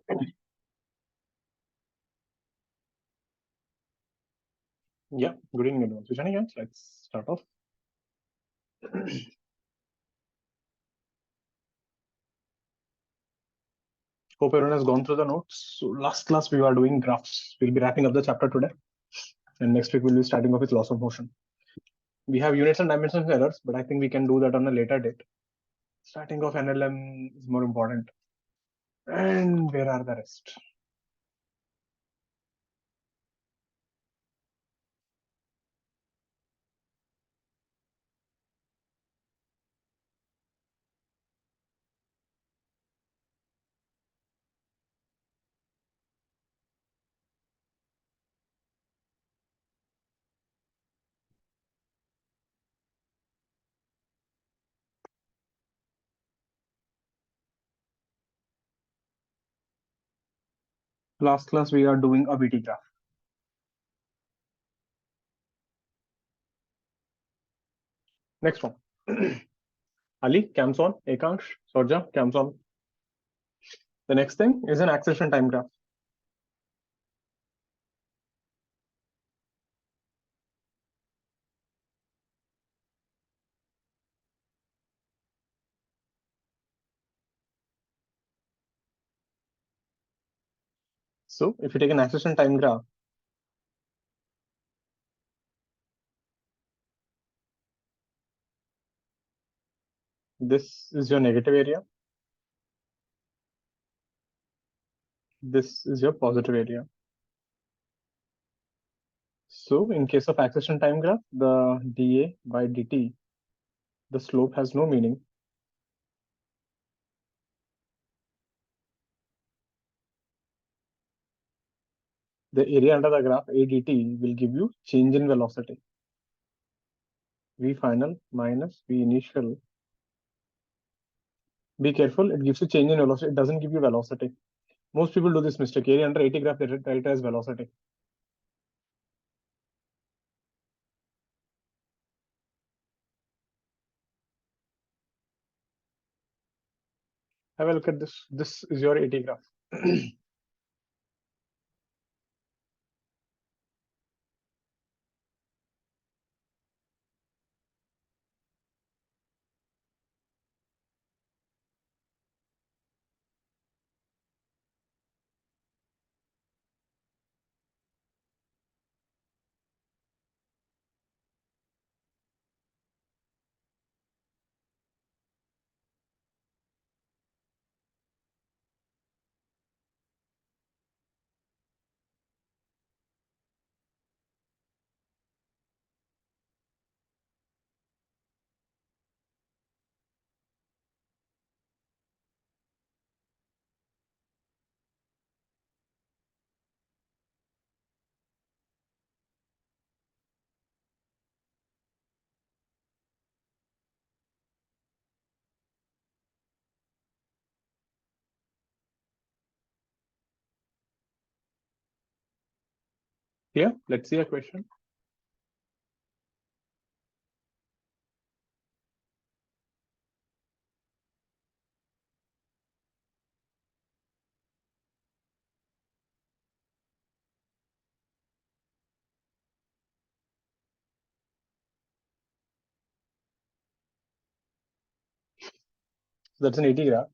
Yeah, good evening, everyone. So, Shani, let's start off. Hope everyone has gone through the notes. So, last class we were doing graphs. We'll be wrapping up the chapter today, and next week we'll be starting off with laws of motion. We have units and dimensions errors, but I think we can do that on a later date. Starting off NLM is more important. And where are the rest? Last class we are doing a VT graph. Next one. Ali, cams on. Ekansh, Sorja, cams on. The next thing is an acceleration time graph. So if you take an acceleration time graph, this is your negative area. This is your positive area. So in case of acceleration time graph, the dA by dt, the slope has no meaning. The area under the graph ADT will give you change in velocity. V final minus V initial. Be careful, it gives you change in velocity. It doesn't give you velocity. Most people do this mistake. Area under AT graph, they write it as velocity. Have a look at this. This is your AT graph. Here, let's see a question. That's an AT graph.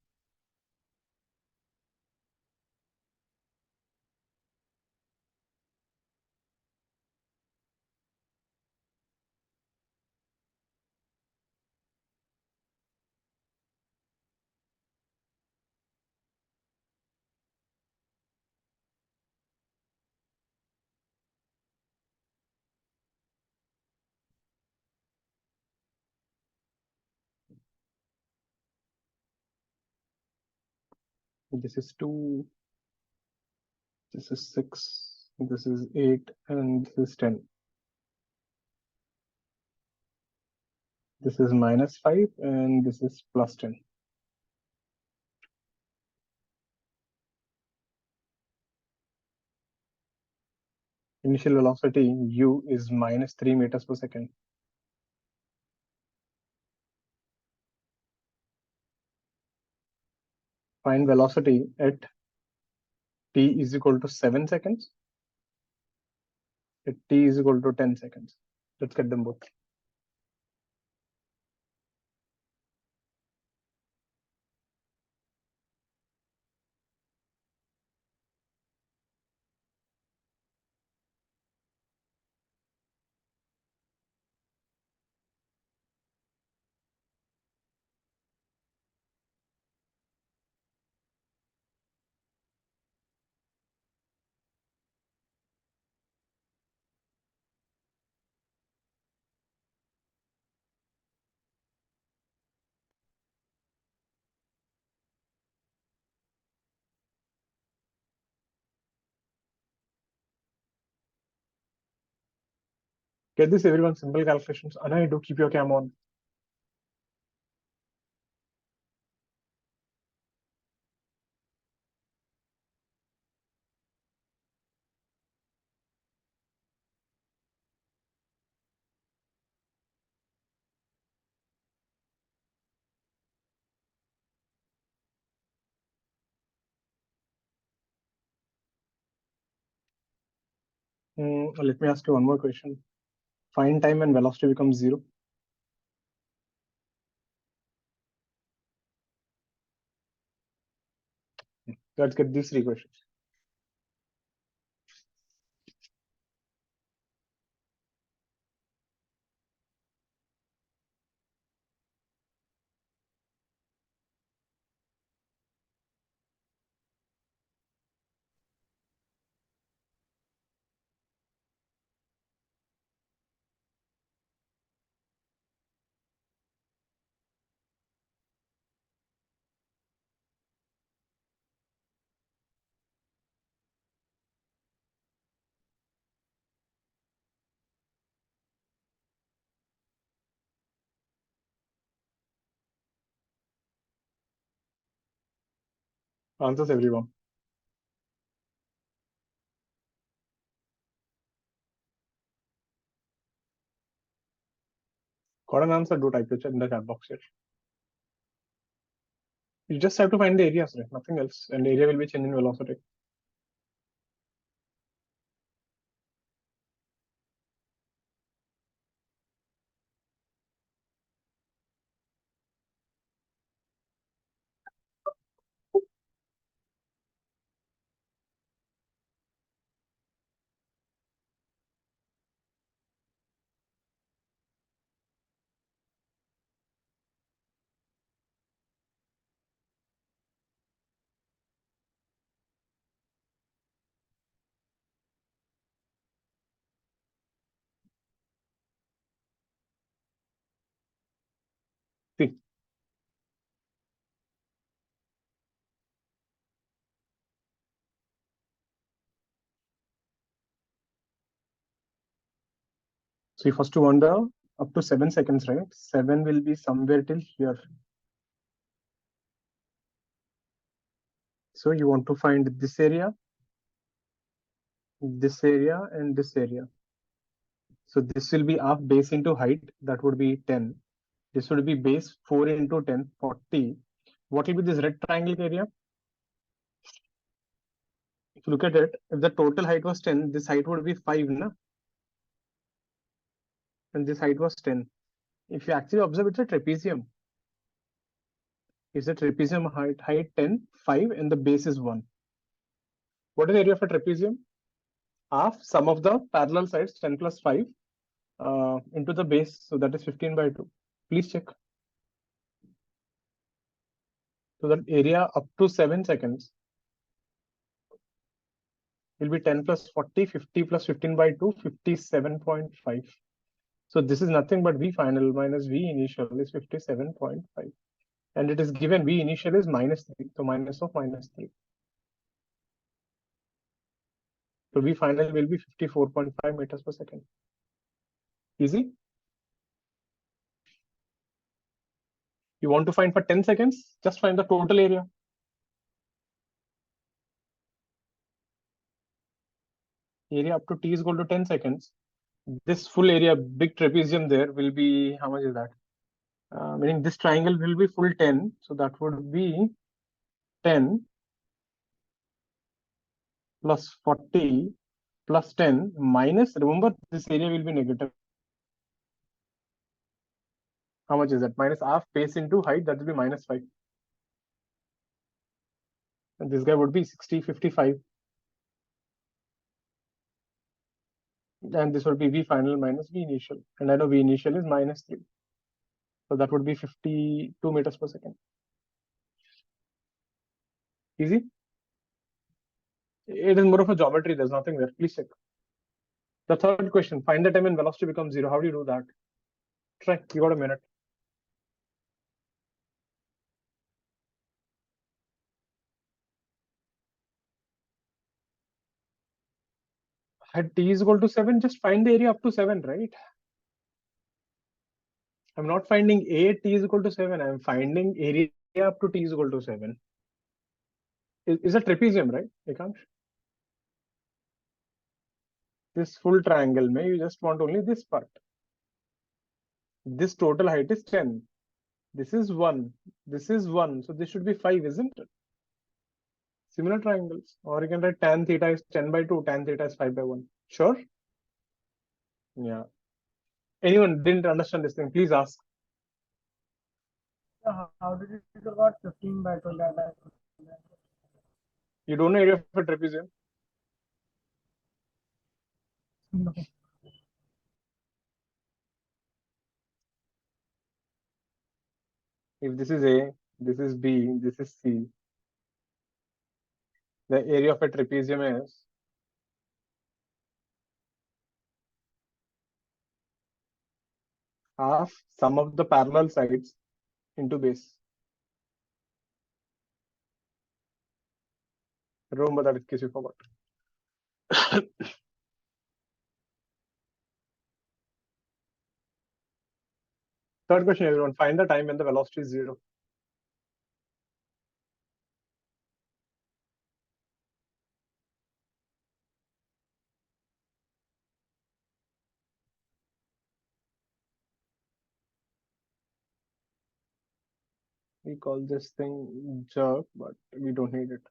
This is 2, this is 6, this is 8, and this is 10. This is minus 5, and this is plus 10. Initial velocity u is minus 3 meters per second. Find velocity at t is equal to 7 seconds, at t is equal to 10 seconds. Let's get them both. Get this, everyone. Simple calculations. Anna, do keep your cam on. Let me ask you one more question. Find time when velocity becomes 0. Let's get these 3 questions. Answers, everyone. Got an answer? Do type it in the chat box here. You just have to find the areas, right? Nothing else. And the area will be changing velocity. See, so you first wonder up to 7 seconds, right? 7 will be somewhere till here. So you want to find this area, and this area. So this will be half base into height. That would be 10. This would be base 4 into 10, 40. What will be this red triangle area? If you look at it, if the total height was 10, this height would be 5, na? And this height was 10. If you actually observe, it's a trapezium. It's a trapezium height 10, 5, and the base is 1. What is the area of a trapezium? Half sum of the parallel sides, 10 plus 5, into the base. So that is 15 by 2. Please check. So that area up to 7 seconds will be 10 plus 40, 50 plus 15 by 2, 57.5. So this is nothing but V final minus V initial is 57.5. And it is given V initial is -3. So minus of -3. So V final will be 54.5 meters per second. Easy. You want to find for 10 seconds, just find the total area. Area up to t is equal to 10 seconds. This full area, big trapezium there will be, how much is that? Meaning this triangle will be full 10. So that would be 10 plus 40 plus 10 minus, remember this area will be negative. How much is that? Minus half base into height, that will be minus 5. And this guy would be 60, 55. And this would be V final minus V initial. And I know V initial is minus 3. So that would be 52 meters per second. Easy? It is more of a geometry. There's nothing there. Please check. The third question, find the time when velocity becomes 0. How do you do that? Try. You got a minute. At t is equal to 7, just find the area up to 7, right? I'm not finding a at t is equal to 7. I'm finding area up to t is equal to 7. Is a trapezium, right? Ekansh? This full triangle, may you just want only this part. This total height is 10. This is 1. This is 1. So this should be 5, isn't it? Similar triangles. Or you can write tan theta is 10 by 2, tan theta is 5 by 1. Sure? Yeah. Anyone didn't understand this thing, please ask. How did it got 15 by 20? You don't know area of a trapezium? No. If this is A, this is B, this is C, the area of a trapezium is half sum of the parallel sides into base. Remember that in case you forgot. Third question, everyone. Find the time when the velocity is 0. We call this thing jerk, but we don't need it.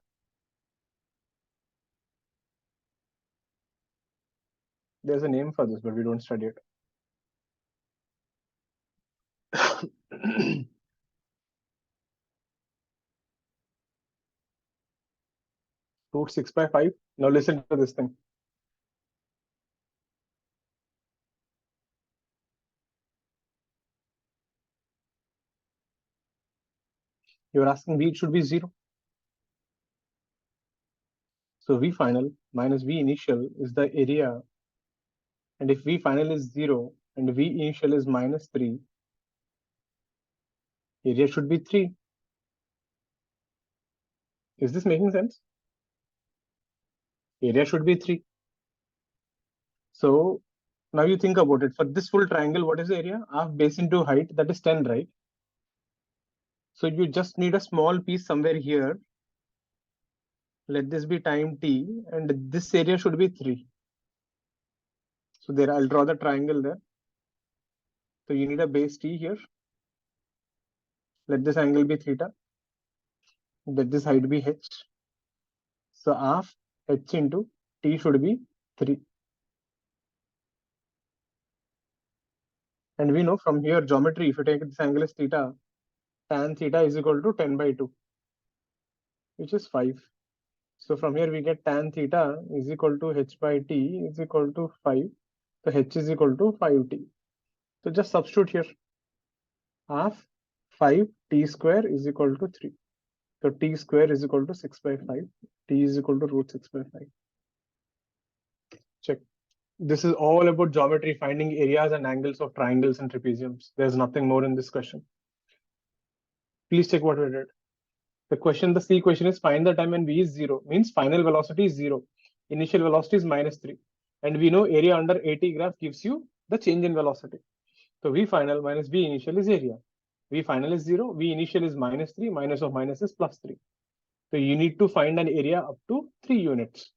There's a name for this, but we don't study it. Root 6 by 5. Now listen to this thing. You're asking V, it should be 0. So V final minus V initial is the area. And if V final is 0 and V initial is minus 3, area should be 3. Is this making sense? Area should be 3. So now you think about it. For this full triangle, what is the area? Half base into height, that is 10, right? So you just need a small piece somewhere here. Let this be time t, and this area should be 3. So there, I'll draw the triangle there. So you need a base t here. Let this angle be theta. Let this height be h. So half h into t should be 3. And we know from here geometry, if you take this angle as theta, tan theta is equal to 10 by 2, which is 5. So from here we get tan theta is equal to h by t is equal to 5. So h is equal to 5t. So just substitute here. Half 5 t square is equal to 3. So t square is equal to 6 by 5. T is equal to root 6 by 5. Check. This is all about geometry, finding areas and angles of triangles and trapeziums. There's nothing more in this question. Please check what we did. The C question is find the time when V is 0, means final velocity is 0. Initial velocity is minus 3. And we know area under AT graph gives you the change in velocity. So V final minus V initial is area. V final is 0, V initial is minus 3, minus of minus is plus 3. So you need to find an area up to 3 units.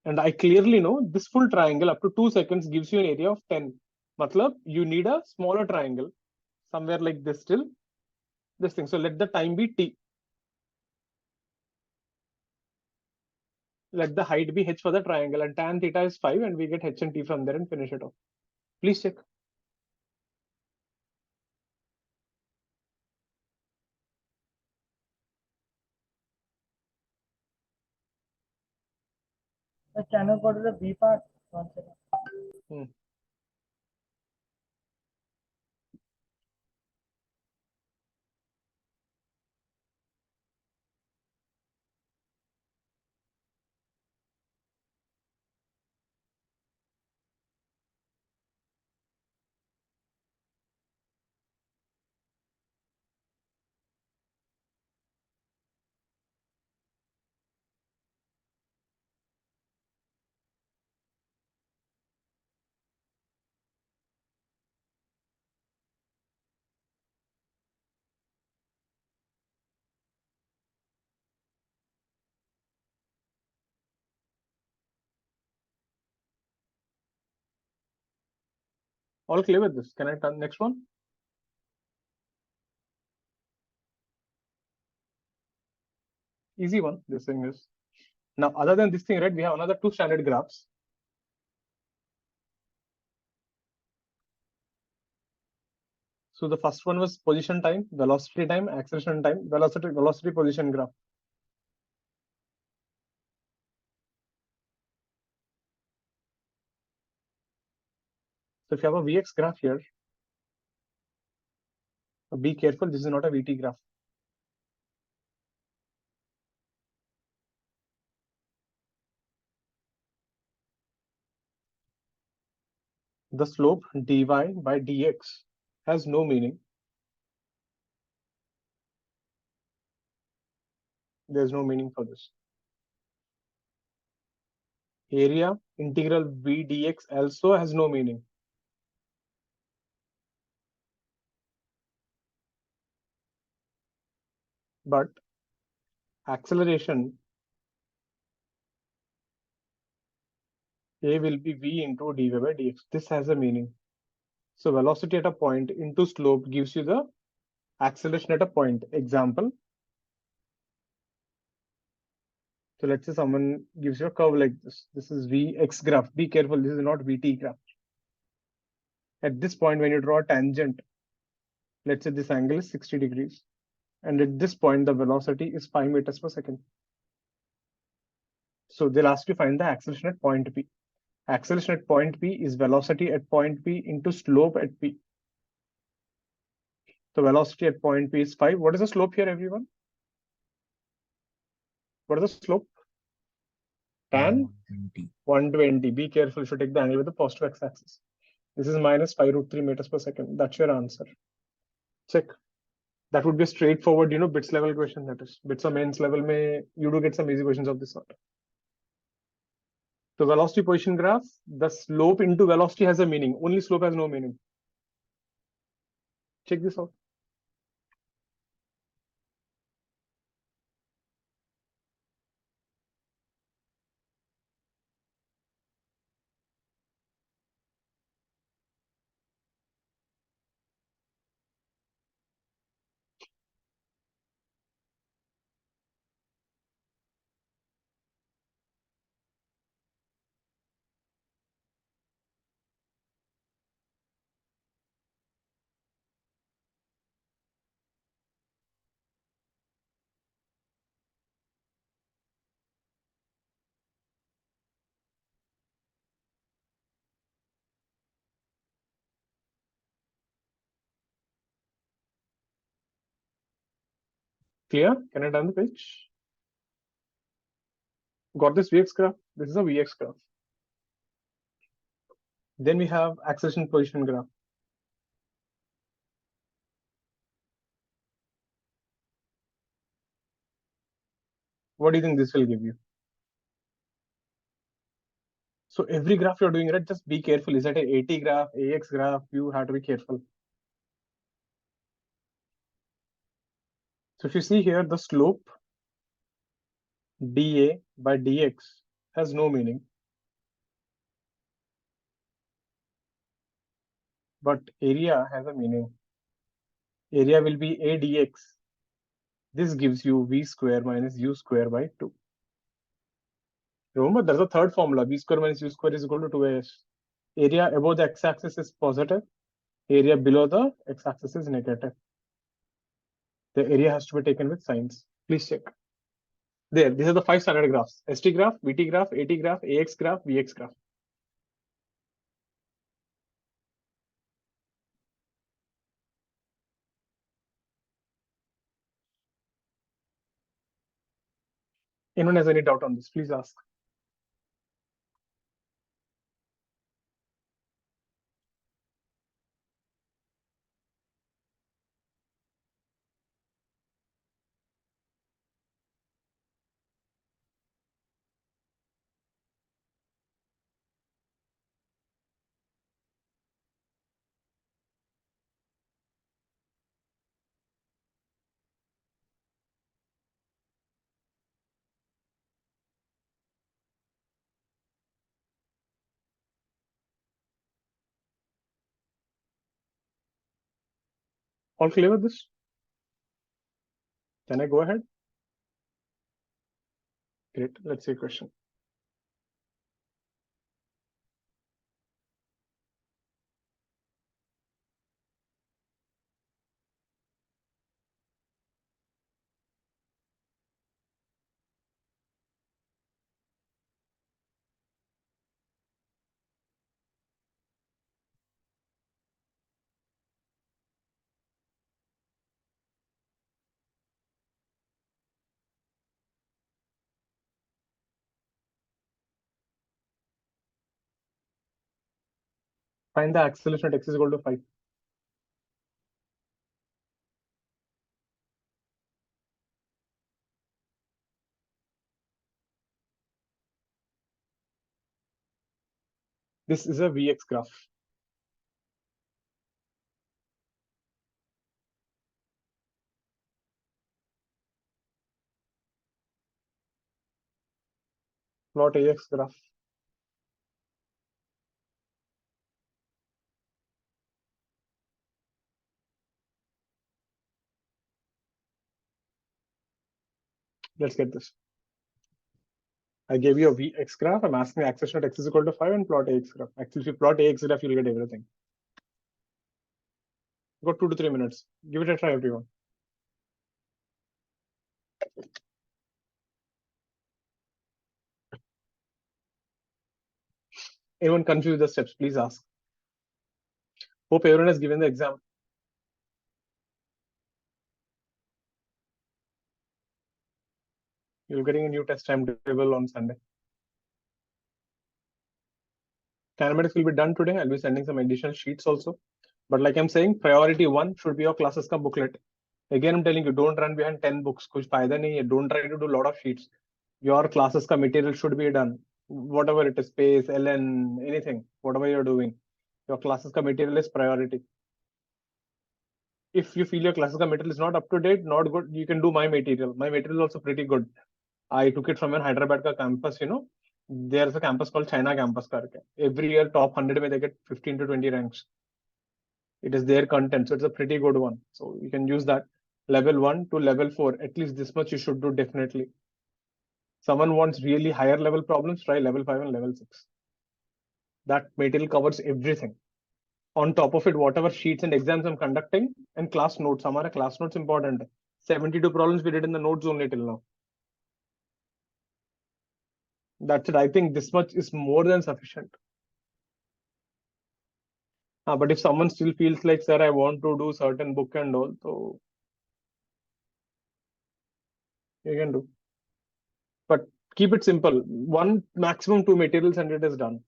And I clearly know this full triangle up to 2 seconds gives you an area of 10. Matlab, you need a smaller triangle, somewhere like this till this thing. So let the time be t. let the height be h for the triangle, and tan theta is 5, and we get h and t from there and finish it off. Please check. Can you go to the B part? One second. Hmm. All clear with this? Can I turn next one? Easy one. This thing is. Now, other than this thing, right, we have another two standard graphs. So the first one was position time, acceleration time, velocity position graph. So if you have a Vx graph here, be careful, this is not a Vt graph. The slope dy by dx has no meaning. There's no meaning for this. Area integral v dx also has no meaning. But acceleration a will be v into dy by dx. This has a meaning. So velocity at a point into slope gives you the acceleration at a point. Example. So let's say someone gives you a curve like this. This is Vx graph. Be careful, this is not Vt graph. At this point, when you draw a tangent, let's say this angle is 60 degrees. And at this point, the velocity is 5 meters per second. So they'll ask you to find the acceleration at point P. Acceleration at point P is velocity at point P into slope at P. The velocity at point P is 5. What is the slope here, everyone? What is the slope? Tan 120. Be careful, you should take the angle with the positive x-axis. This is minus 5 root 3 meters per second. That's your answer. Check. That would be a straightforward, bits level question. That is, bits of mains level may you do get some easy questions of this sort. So velocity position graph, the slope into velocity has a meaning. Only slope has no meaning. Check this out. Clear? Can I turn the page? Got this Vx graph? This is a Vx graph. Then we have acceleration position graph. What do you think this will give you? So every graph you're doing, right, just be careful. Is that a AT graph, AX graph? You have to be careful. So if you see here, the slope dA by dx has no meaning. But area has a meaning. Area will be A dx. This gives you v square minus u square by 2. Remember, there's a third formula. V square minus U square is equal to 2AS. Area above the x-axis is positive. Area below the x-axis is negative. The area has to be taken with signs. Please check. There, these are the 5 standard graphs. ST graph, VT graph, AT graph, AX graph, VX graph. Anyone has any doubt on this, please ask. All clear with this? Can I go ahead? Great. Let's see a question. Find the acceleration at x is equal to 5. This is a Vx graph. Plot Ax graph. Let's get this. I gave you a Vx graph. I'm asking the acceleration at x is equal to 5 and plot Ax graph. Actually, if you plot Ax graph, you'll get everything. Got 2 to 3 minutes. Give it a try, everyone. Anyone confused with the steps, please ask. Hope everyone has given the exam. You're getting a new test timetable on Sunday. Kinematics will be done today. I'll be sending some additional sheets also. But like I'm saying, priority 1 should be your classes ka booklet. Again, I'm telling you, don't run behind 10 books. Kuch fayda nahi hai. Don't try to do a lot of sheets. Your classes ka material should be done. Whatever it is, space, LN, anything, whatever you're doing. Your classes ka material is priority. If you feel your classes ka material is not up to date, not good, you can do my material. My material is also pretty good. I took it from an Hyderabad ka campus, There's a campus called China campus. Karke. Every year, top 100 mein they get 15 to 20 ranks. It is their content, so it's a pretty good one. So you can use that. Level 1 to level 4, at least this much you should do definitely. Someone wants really higher level problems, try level 5 and level 6. That material covers everything. On top of it, whatever sheets and exams I'm conducting and class notes. Hamara class notes important. 72 problems we did in the notes only till now. That's it. I think this much is more than sufficient. But if someone still feels like, sir, I want to do certain book and all, so you can do. But keep it simple. One maximum 2 materials and it is done.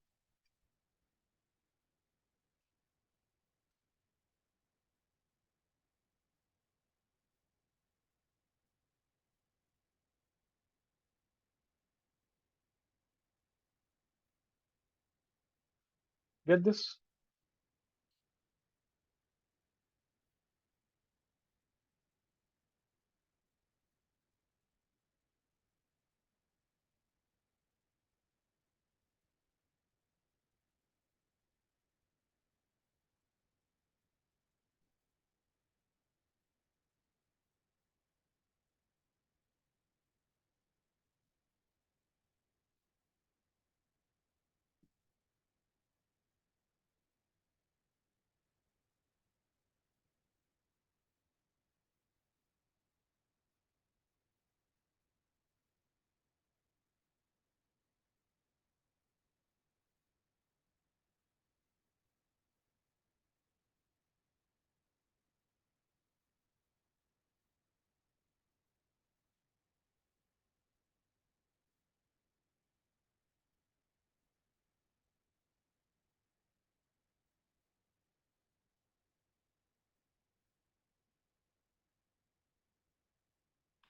Get this?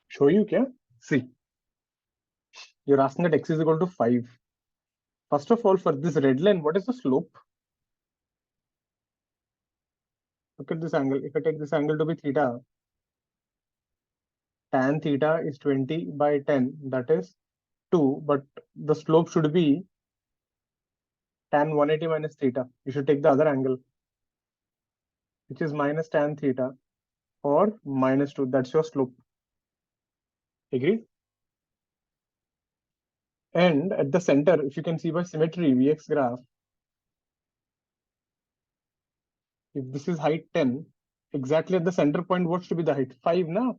Show you kya? See, you're asking that x is equal to 5. First of all, for this red line, what is the slope? Look at this angle. If I take this angle to be theta, tan theta is 20 by 10, that is 2, but the slope should be tan 180 minus theta. You should take the other angle, which is minus tan theta or minus 2. That's your slope. Agree? And at the center, if you can see by symmetry, Vx graph, if this is height 10, exactly at the center point, what should be the height? 5 now.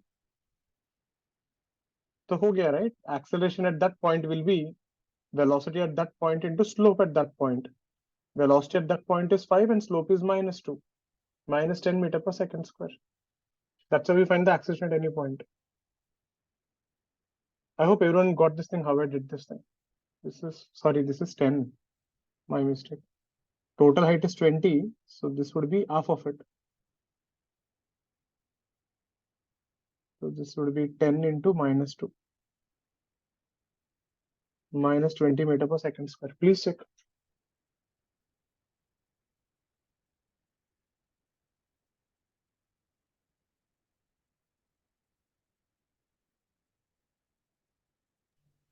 So ho gaya, right? Acceleration at that point will be velocity at that point into slope at that point. Velocity at that point is 5 and slope is minus 2, minus 10 meter per second square. That's how we find the acceleration at any point. I hope everyone got this thing, how I did this thing. This is 10, my mistake. Total height is 20, so this would be half of it. So this would be 10 into minus 2, minus 20 meter per second square. Please check.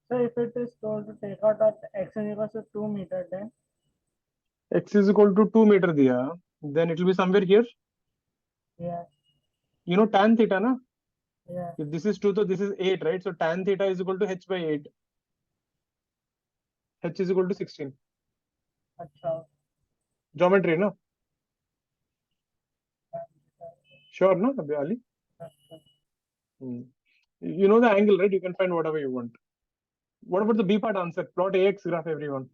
So if it is told to take out that x is equal to 2 meter, then X is equal to 2 meter diya, then it will be somewhere here. yeah, You know tan theta, na? yeah, If this is 2, so this is 8, right? So tan theta is equal to h by 8. H is equal to 16. अच्छा, Geometry, no? Sure, no, Ali? अच्छा. You know the angle, right? You can find whatever you want. What about the B part answer? Plot AX graph, everyone.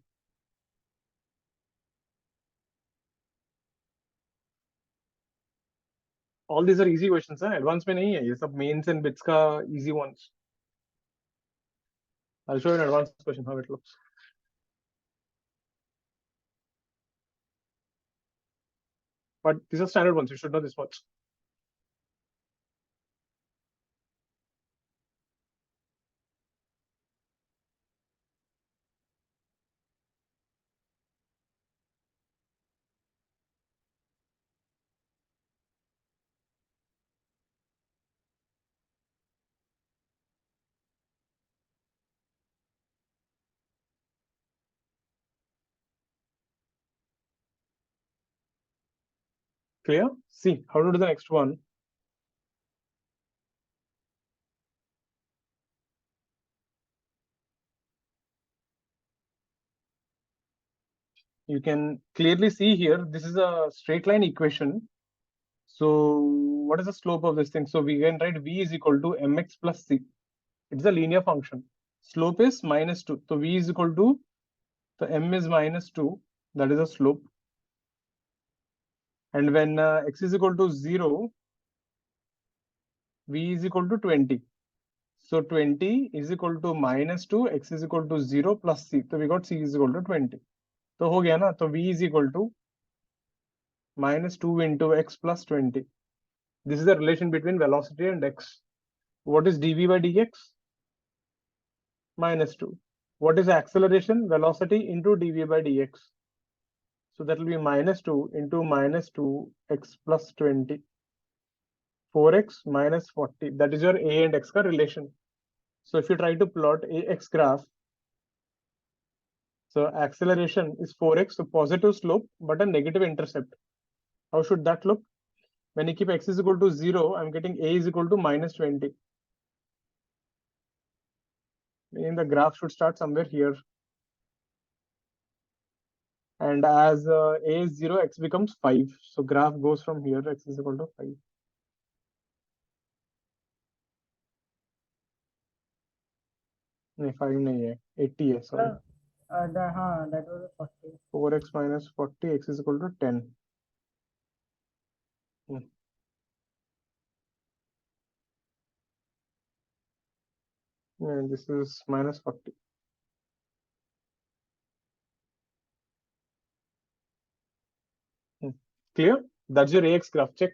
All these are easy questions, huh? Advanced में नहीं है ये सब mains and bits का easy ones. I'll show you an advanced question how it looks. But these are standard ones. You should know this much. Clear? See how to do the next one. You can clearly see here, this is a straight line equation. So what is the slope of this thing? So we can write V is equal to mx plus c. It's a linear function. Slope is minus 2. So V is equal to, so m is minus 2. That is a slope. And when x is equal to 0, V is equal to 20. So 20 is equal to minus 2, x is equal to 0 plus c. So we got c is equal to 20. So ho gaya na? So V is equal to minus 2 into x plus 20. This is the relation between velocity and x. What is dv by dx? Minus 2. What is acceleration? Velocity into dv by dx. So that will be minus 2 into minus 2 x plus 20. 4x minus 40. That is your a and x ka relation. So if you try to plot ax graph, so acceleration is 4x, so positive slope, but a negative intercept. How should that look? When you keep x is equal to 0, I'm getting a is equal to minus 20. Meaning the graph should start somewhere here. And as a is 0, x becomes 5. So graph goes from here, x is equal to 5. नहीं 5 नहीं है 80 है sorry. That was a 40. 4x minus 40, x is equal to 10. And this is minus 40. Clear? That's your ax graph. Check.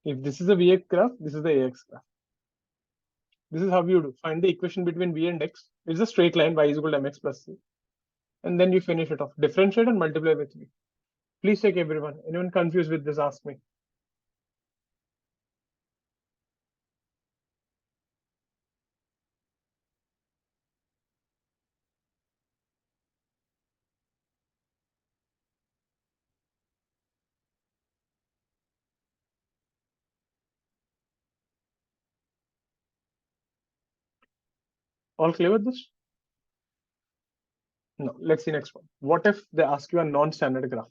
If this is a vx graph, this is the ax graph. This is how you do. Find the equation between v and x. It's a straight line, y is equal to mx plus c. And then you finish it off. Differentiate and multiply with v. Please check everyone. Anyone confused with this, ask me. All clear with this? No. Let's see next one. What if they ask you a non-standard graph?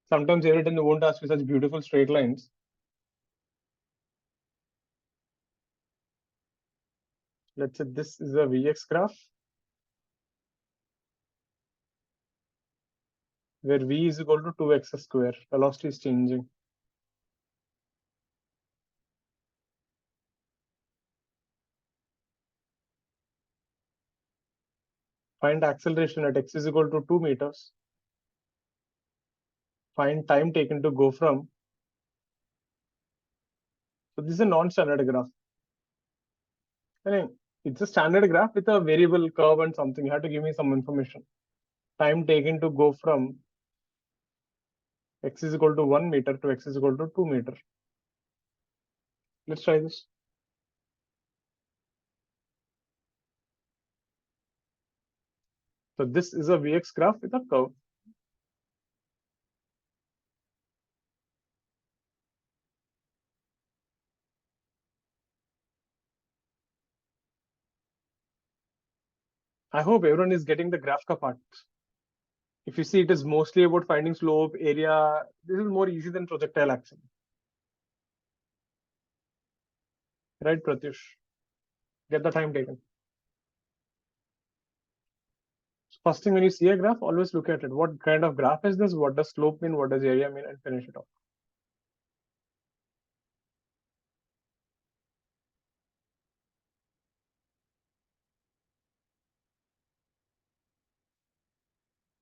Sometimes they won't ask you such beautiful straight lines. Let's say this is a Vx graph where V is equal to 2x square. Velocity is changing. Find acceleration at x is equal to 2 meters. Find time taken to go from. So this is a non-standard graph. I mean, it's a standard graph with a variable curve and something. You have to give me some information. Time taken to go from x is equal to 1 meter to x is equal to 2 meter. Let's try this. So this is a Vx graph with a curve. I hope everyone is getting the graph ka part. If you see, it is mostly about finding slope, area. This is more easy than projectile action. Right, Pratyush? Get the time taken. First thing when you see a graph, always look at it. What kind of graph is this? What does slope mean? What does area mean? And finish it off.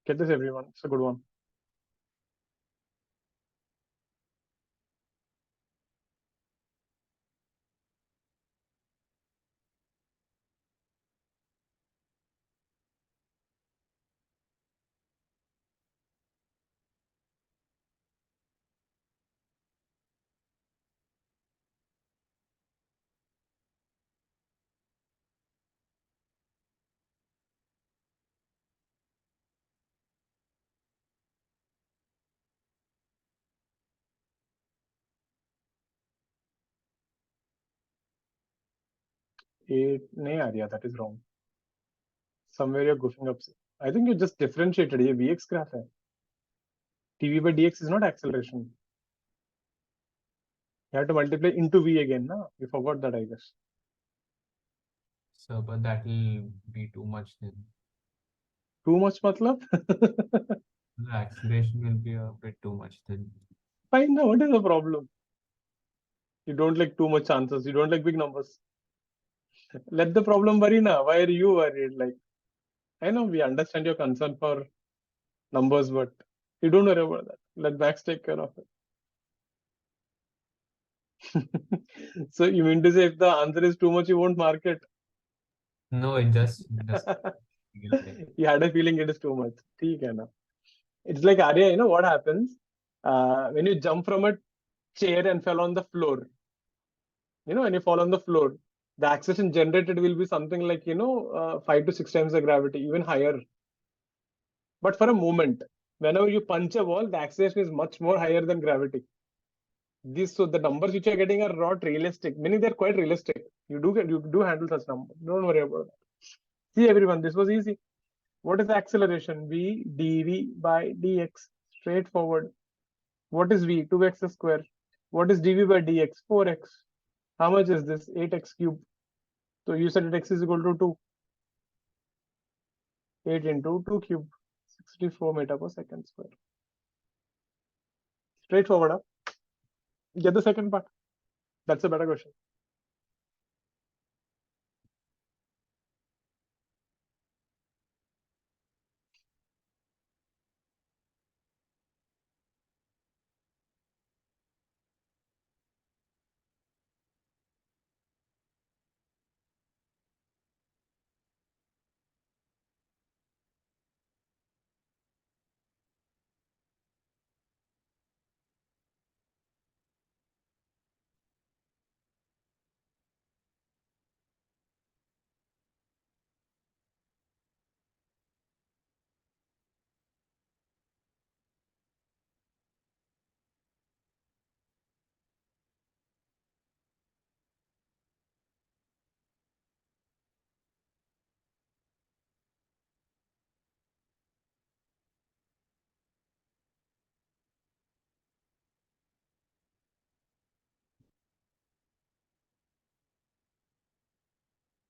Get this, everyone. It's a good one. नहीं आ रहा, that is wrong. Somewhere you're goofing up. I think you just differentiated. ये Vx graph है. dv by dx is not acceleration. You have to multiply into v again, na? You forgot that, I guess. So, but that will be too much then. Too much matlab? The acceleration will be a bit too much then. Fine, now what is the problem? You don't like too much answers. You don't like big numbers. Let the problem worry now. Why are you worried? Like, I know we understand your concern for numbers, but you don't worry about that. Let Max take care of it. So you mean to say if the answer is too much, you won't mark it? No, it just You had a feeling it is too much. ठीक है ना? It's like Arya, you know what happens? When you jump from a chair and fell on the floor, when you fall on the floor, the acceleration generated will be something like, 5 to 6 times the gravity, even higher. But for a moment, whenever you punch a wall, the acceleration is much more higher than gravity. So the numbers which you're getting are not realistic, meaning they're quite realistic. You do handle such numbers. Don't worry about that. See everyone, this was easy. What is the acceleration? V dv by dx. Straightforward. What is v? 2x square. What is dv by dx? 4x. How much is this? 8x cube. So you said that x is equal to 2. 8 into 2 cube. 64 meter per second square. Straightforward, huh? Get the second part. That's a better question.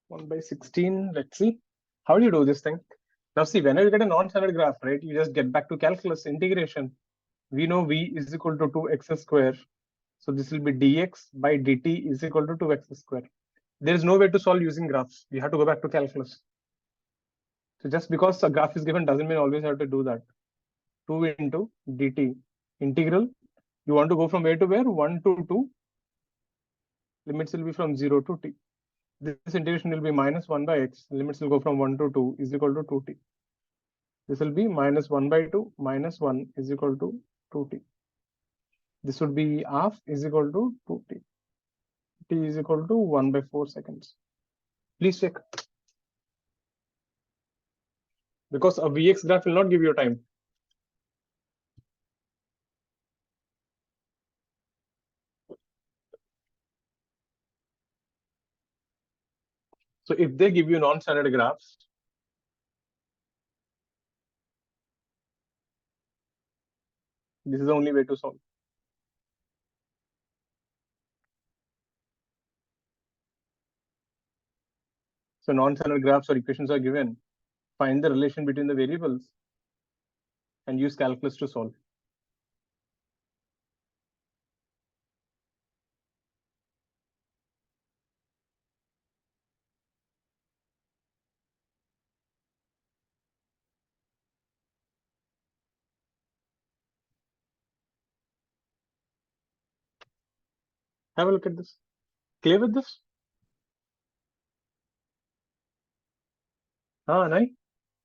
1 by 16. Let's see. How do you do this thing? Now see, whenever you get a non-standard graph, right, you just get back to calculus integration. We know v is equal to 2x square. So this will be dx by dt is equal to 2x square. There is no way to solve using graphs. You have to go back to calculus. So just because a graph is given doesn't mean always have to do that. 2 into dt integral. You want to go from where to where? 1 to 2. Limits will be from 0 to t. This integration will be minus 1 by x. Limits will go from 1 to 2 is equal to 2t. This will be minus 1 by 2 minus 1 is equal to 2t. This would be half is equal to 2t. T is equal to 1 by 4 seconds. Please check. Because a Vx graph will not give you time. So if they give you non-standard graphs, this is the only way to solve. So non-standard graphs or equations are given. Find the relation between the variables and use calculus to solve. Have a look at this. Clear with this? Nai?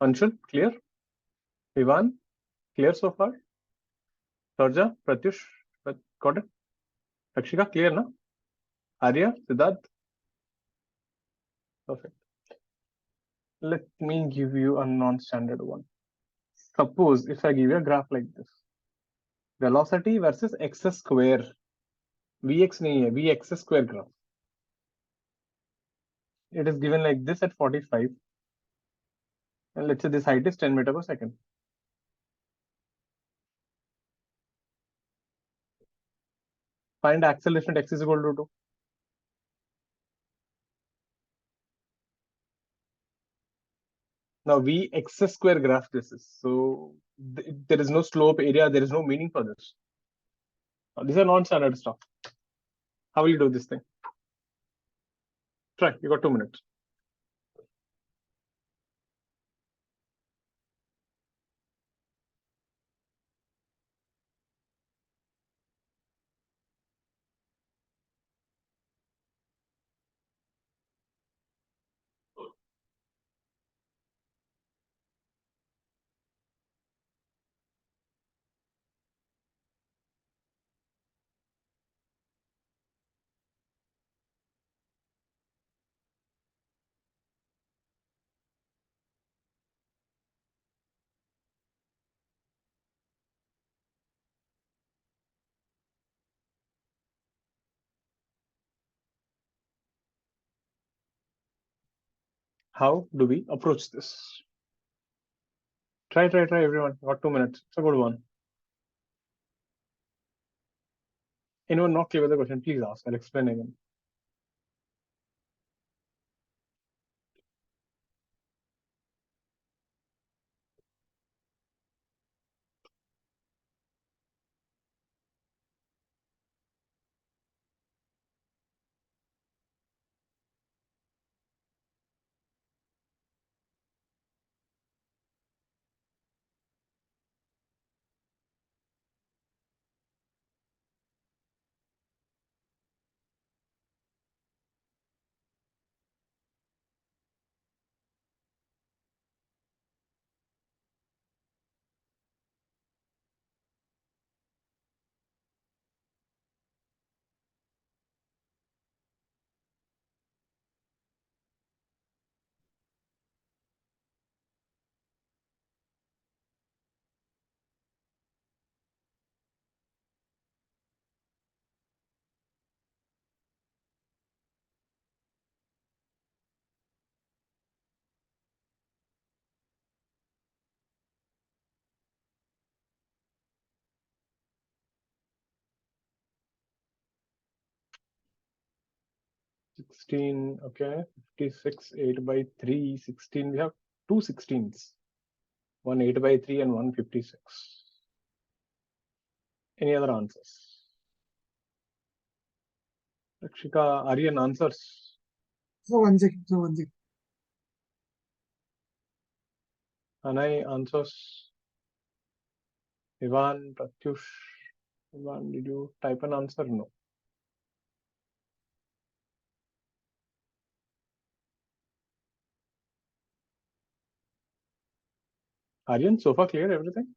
Anshul, clear? Ivan, clear so far? Sarja, Pratyush, got it? Akshika, clear, na? Arya, Siddharth? Perfect. Let me give you a non-standard one. Suppose if I give you a graph like this, velocity versus x square. Vx nahi hai, Vx square graph. It is given like this at 45. And let's say this height is 10 meters per second. Find acceleration at x is equal to 2. Now Vx square graph this is. So there is no slope area, there is no meaning for this. These are non-standard stuff. How will you do this thing? Try, you got 2 minutes. How do we approach this? Try, everyone. Got 2 minutes. It's a good one. Anyone not clear with the question, please ask. I'll explain again. 16, okay, 56, 8 by 3, 16. We have two 16s, one 8 by 3 and one 56. Any other answers? Rakshika, Aryan, answers. So one second. Anay, answers. Ivan, Pratyush. Ivan, did you type an answer? No. Aryan, so far clear everything?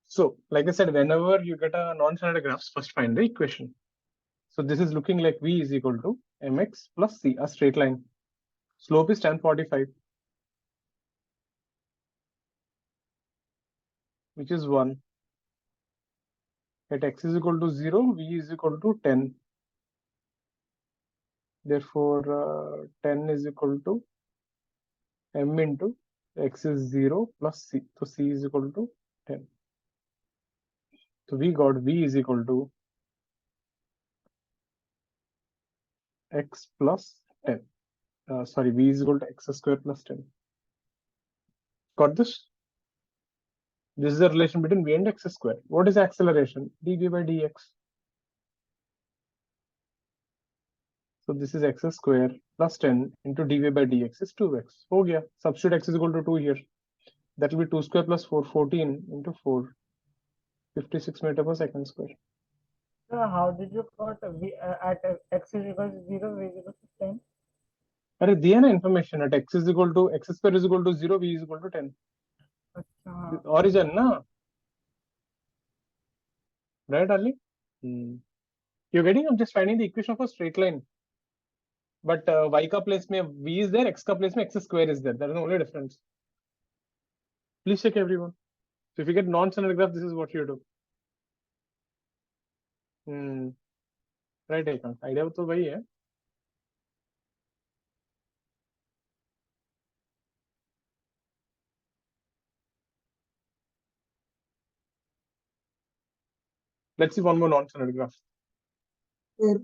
So, like I said, whenever you get a non-standard graphs, first find the equation. So this is looking like V is equal to mx plus c, a straight line. Slope is tan 45, which is 1. At x is equal to 0, V is equal to 10. Therefore, 10 is equal to m into x is 0 plus c. So c is equal to 10. So we got V is equal to x plus 10. Sorry, V is equal to x square plus 10. Got this? This is the relation between V and x square. What is acceleration? dv by dx. So this is x square plus 10 into dv by dx is 2x. हो गया. Substitute x is equal to 2 here. That will be 2 square plus 4, 14 into 4. 56 meter per second square. So how did you got v at x is equal to 0, v is equal to 10? अरे दिया ना information at x is equal to x square is equal to 0, v is equal to 10. अच्छा, Origin ना, right Ali? You're getting? I'm just finding the equation of a straight line. But y का place में v is there, x का place में x square is there. That is the only difference. Please check everyone. So if you get non-standard graph, this is what you do. Right, Ekant. Idea तो वही है. Let's see one more non-standard graph. Sir,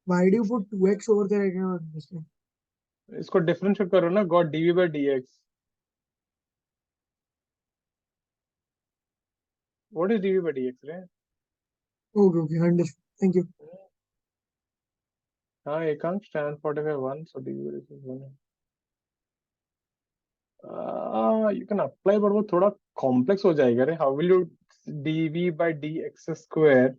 why do you put 2x over there? I cannot understand. इसको differentiate करो ना. Got dv by dx. What is dv by dx, right? Okay, understood. Thank you. हाँ, एकांक tan 45 1, so dv by dx is 1. You can apply, but वो थोड़ा complex हो जाएगा रे. How will you dv by dx square?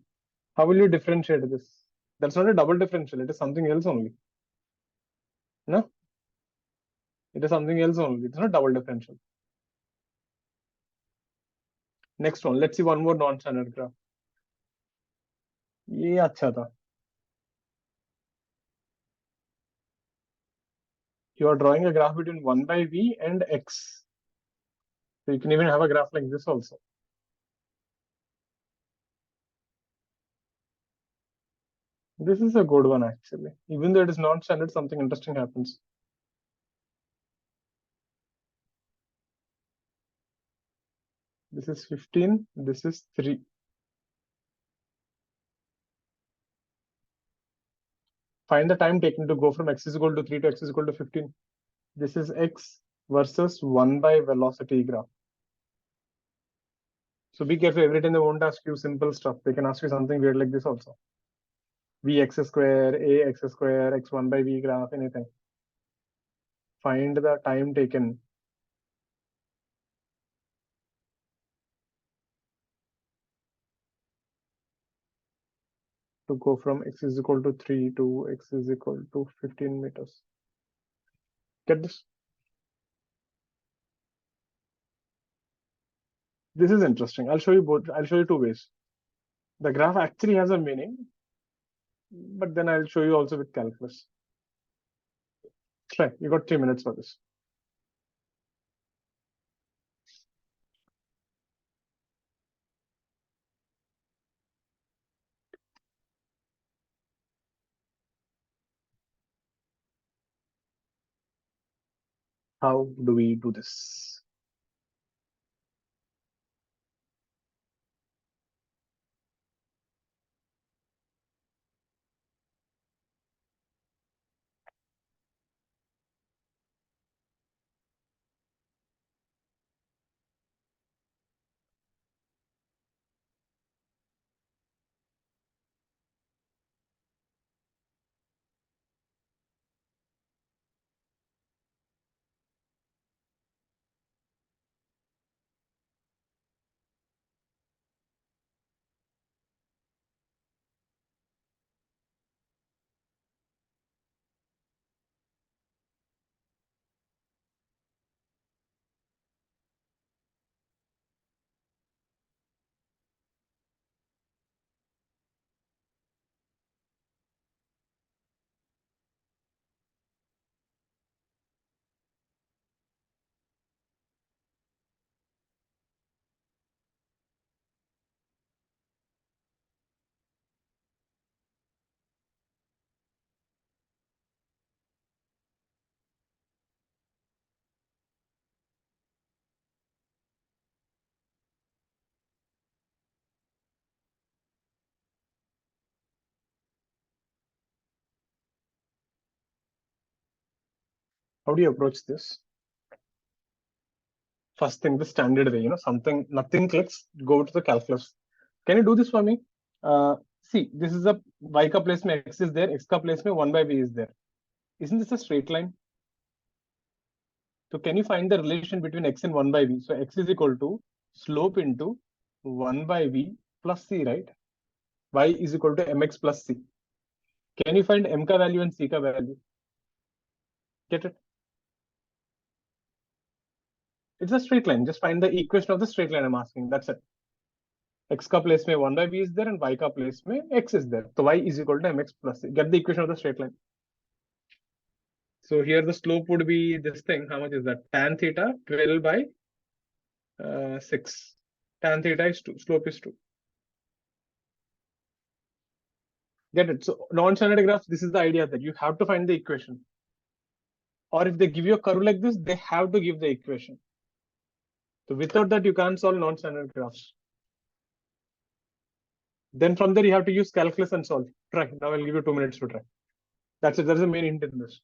How will you differentiate this? That's not a double differential. It is something else only. No? It is something else only. It's not double differential. Next one. Let's see one more non-standard graph. ये अच्छा था. You are drawing a graph between 1 by v and x. So you can even have a graph like this also. This is a good one actually. Even though it is non-standard, something interesting happens. This is 15, this is 3. Find the time taken to go from x is equal to 3 to x is equal to 15. This is x versus 1 by velocity graph. So be careful, every time they won't ask you simple stuff. They can ask you something weird like this also. Vx square, ax square, x1 by v graph, anything. Find the time taken to go from x is equal to 3 to x is equal to 15 meters. Get this? This is interesting. I'll show you both. I'll show you two ways. The graph actually has a meaning, but then I'll show you also with calculus. Try. You got 3 minutes for this. How do we do this? How do you approach this? First thing, the standard way, something, nothing clicks, go to the calculus. Can you do this for me? See, this is a y ka place mein x is there, x ka place mein 1 by b is there. Isn't this a straight line? So can you find the relation between x and 1 by b? So x is equal to slope into 1 by b plus c, right? Y is equal to mx plus c. Can you find m ka value and c ka value? Get it? It's a straight line. Just find the equation of the straight line I'm asking. That's it. X ka place mein 1 by b is there and y ka place mein x is there. So y is equal to mx plus c. Get the equation of the straight line. So here the slope would be this thing. How much is that? Tan theta 12 by 6. Tan theta is 2. Slope is 2. Get it? So non-standard graphs, this is the idea that you have to find the equation. Or if they give you a curve like this, they have to give the equation. So without that, you can't solve non-standard graphs. Then from there, you have to use calculus and solve. Try. Now I'll give you 2 minutes to try. That's it. That's the main hint in this.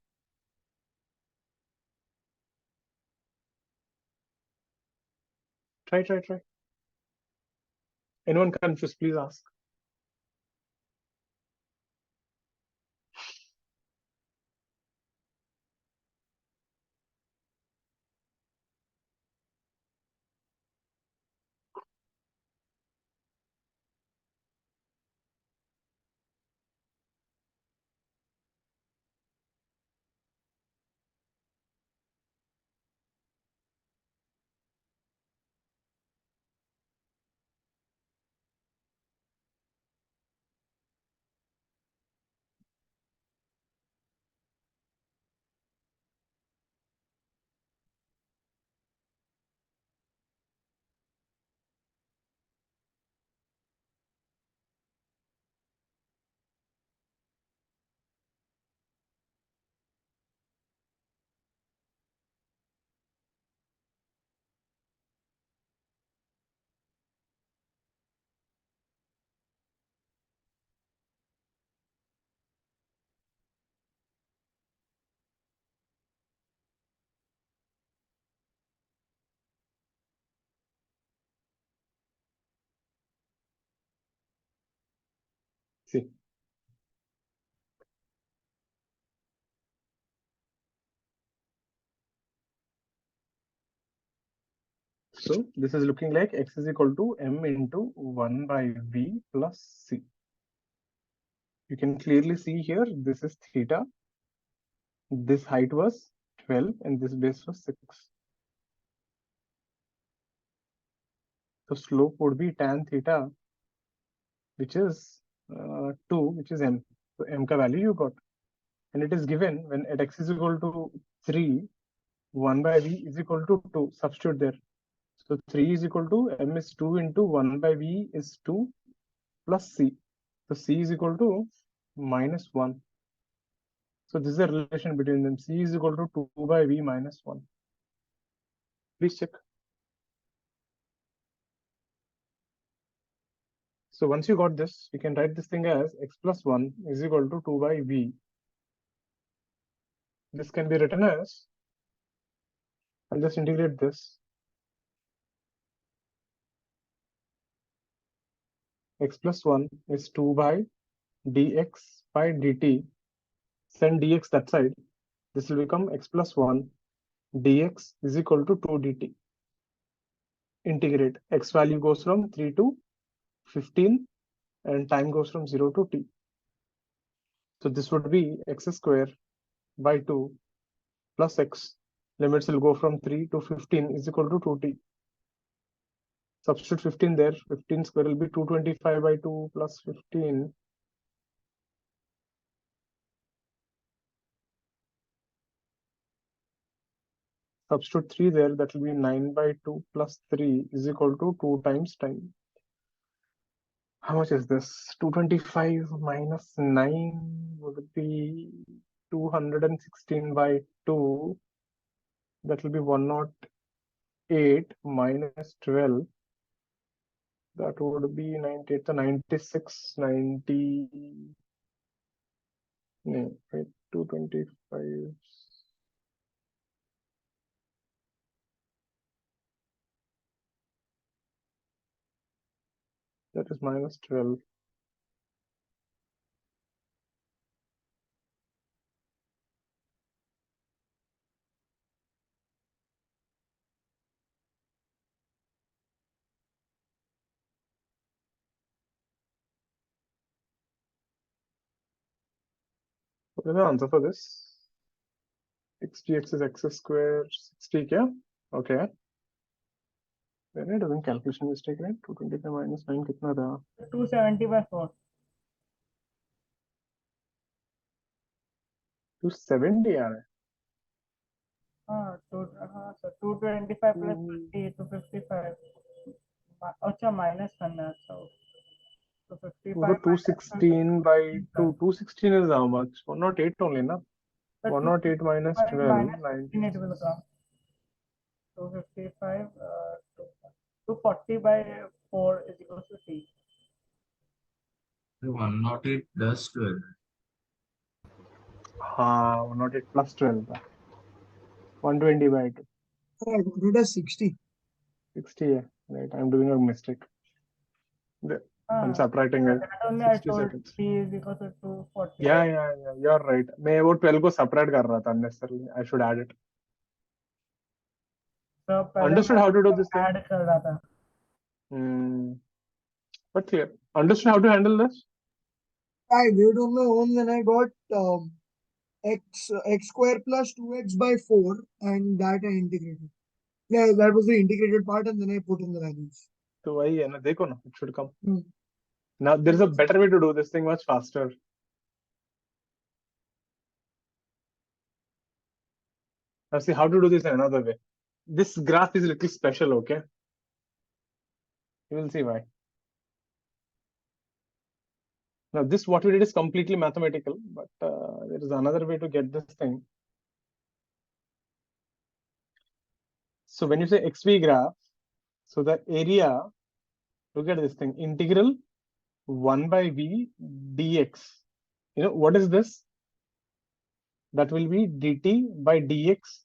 Try. Anyone confused, please ask. See. So this is looking like x is equal to m into 1 by v plus c. You can clearly see here, this is theta. This height was 12 and this base was 6. So slope would be tan theta, which is 2, which is m. So m ka value you got. And it is given when at x is equal to 3, 1 by v is equal to 2. Substitute there. So 3 is equal to m is 2 into 1 by v is 2 plus c. So c is equal to minus 1. So this is a relation between them. C is equal to 2 by v minus 1. Please check. So once you got this, we can write this thing as x plus 1 is equal to 2 by v. This can be written as, I'll just integrate this. X plus 1 is 2 by dx by dt. Send dx that side. This will become x plus 1 dx is equal to 2 dt. Integrate. X value goes from 3 to 15 and time goes from 0 to t. So this would be x square by 2 plus x. Limits will go from 3 to 15 is equal to 2t. Substitute 15 there. 15 square will be 225 by 2 plus 15. Substitute 3 there. That will be 9 by 2 plus 3 is equal to 2 times time. How much is this? 225 minus 9 would be 216 by 2. That will be 108 minus 12. That would be 98, 96, 90. No, wait, 225. That is minus 12. What is the answer for this? 6dx is x square 60, yeah? Okay. When I doing calculation mistake, right? 225 minus 9 कितना था? 270/4. 270 आ रहा है. हाँ sir 225 plus 20 255. अच्छा minus करना है. अच्छा तो 55 216 by 2. 216 is how much? 108 only, na? 108 minus 12, 90. it will come 255 240/4 is equal to C. 108 plus 12. हाँ, 108 plus 12 था. 120 by 2. I got it as 60. 60 है. Right, I'm doing a mistake. I'm subtracting it. That only I 60 told seconds. C is equal to 240. Yeah, you're right. मैं वो 12 को separate कर रहा था unnecessarily. I should add it. तो पहले Understood how to do this thing? Add कर रहा था. But clear. Understood how to handle this? I did on my own, then I got x square plus 2x by 4, and that I integrated. Yeah, that was the integrated part, and then I put in the values. तो वही है ना, देखो ना, it should come. Hmm. Now there is a better way to do this thing much faster. Now see how to do this in another way. This graph is a little special, okay? You will see why. Now this what we did is completely mathematical, but there is another way to get this thing. So when you say xv graph, so the area, look at this thing, integral 1 by v dx. You know, what is this? That will be dt by dx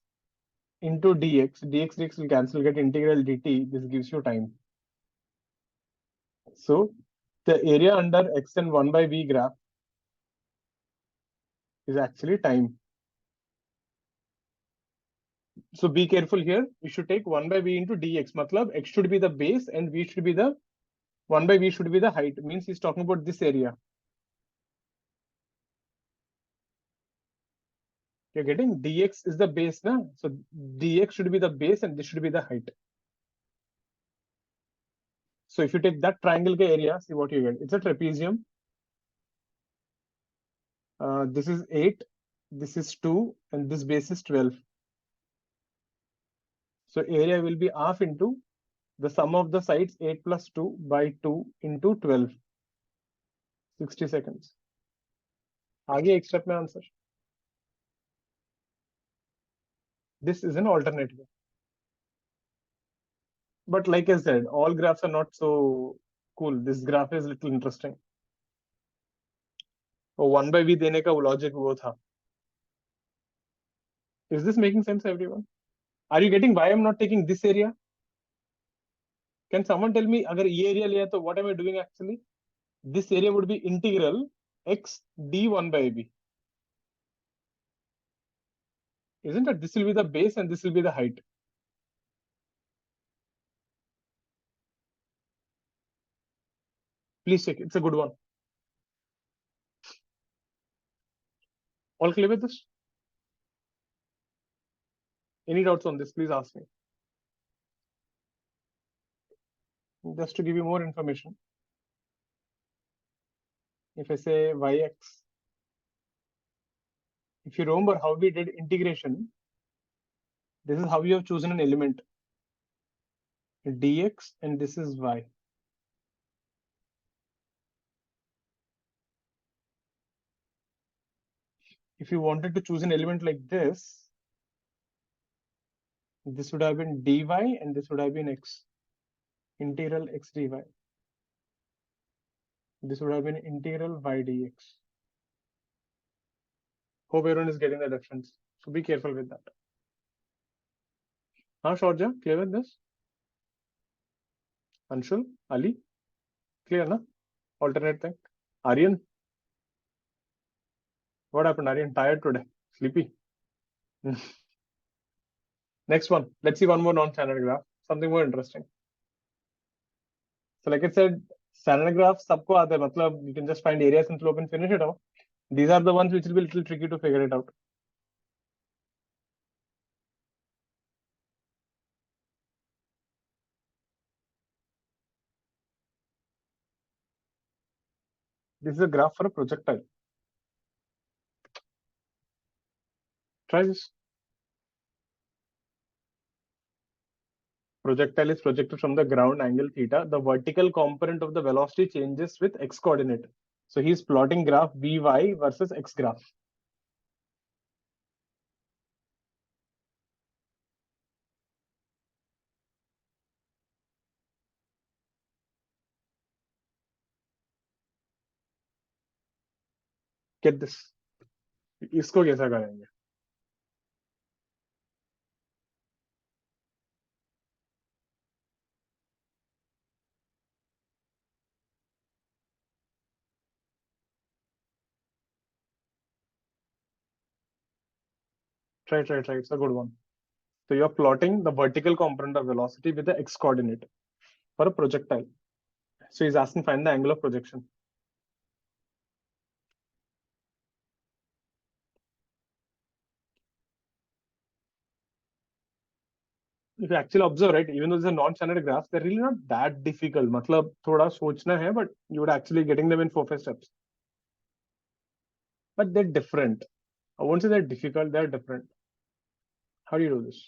into dx. Dx will cancel, get integral dt. This gives you time. So the area under x and 1 by v graph is actually time. So be careful here. You should take 1 by v into dx. Matlab x should be the base and v should be the 1 by v should be the height. Means he's talking about this area. You're getting dx is the base, na? So dx should be the base and this should be the height. So if you take that triangle ke area, see what you get. It's a trapezium. This is 8, this is 2, and this base is 12. So area will be half into the sum of the sides 8 plus 2 by 2 into 12. 60 seconds. आगे एक step में answer. This is an alternate way. But like I said, all graphs are not so cool. This graph is little interesting. और 1 by v देने का logic वो था. Is this making sense, everyone? Are you getting why I'm not taking this area? Can someone tell me, अगर ये area लिया तो what am I doing actually? This area would be integral x d1 by b. Isn't it? This will be the base and this will be the height. Please check. It's a good one. All clear with this? Any doubts on this? Please ask me. Just to give you more information. If I say yx, if you remember how we did integration, this is how you have chosen an element, dx, and this is y. If you wanted to choose an element like this would have been dy and this would have been x, integral x dy. This would have been integral y dx. Hope everyone is getting the difference. So be careful with that. Shorja, clear with this? Anshul, Ali, Clear, na? Alternate thing. Aryan? What happened, Aryan? Tired today? Sleepy? Next one. Let's see one more non-standard graph. Something more interesting. So like I said, standard graphs सबको आते हैं. मतलब you can just find areas and slope and finish it off. These are the ones which will be a little tricky to figure it out. This is a graph for a projectile. Try this. Projectile is projected from the ground, angle theta. The vertical component of the velocity changes with x coordinate. So he's plotting graph Vy versus x graph. Get this. इसको कैसा करेंगे? Try. It's a good one. So you're plotting the vertical component of velocity with the x coordinate for a projectile. So he's asking find the angle of projection. If you actually observe, right, even though it's a non-standard graph, they're really not that difficult. मतलब थोड़ा सोचना है, but you would actually getting them in 4-5 steps. But they're different. I won't say they're difficult, they're different. How do you do this?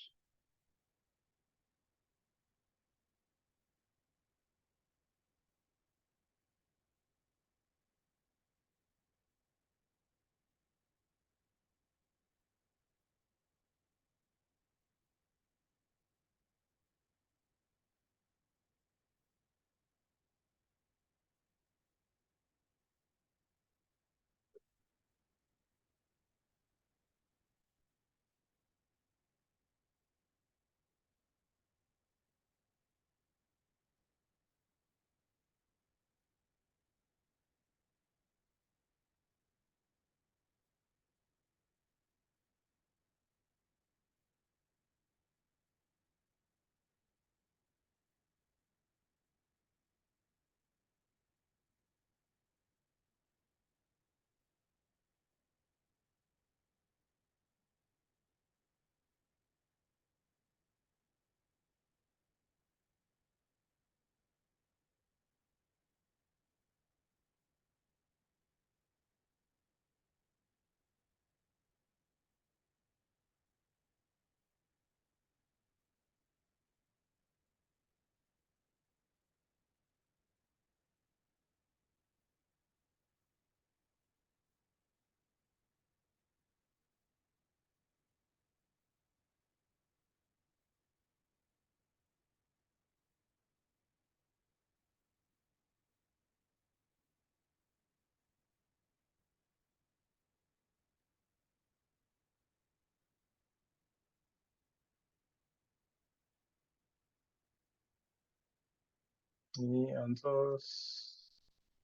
Any answers?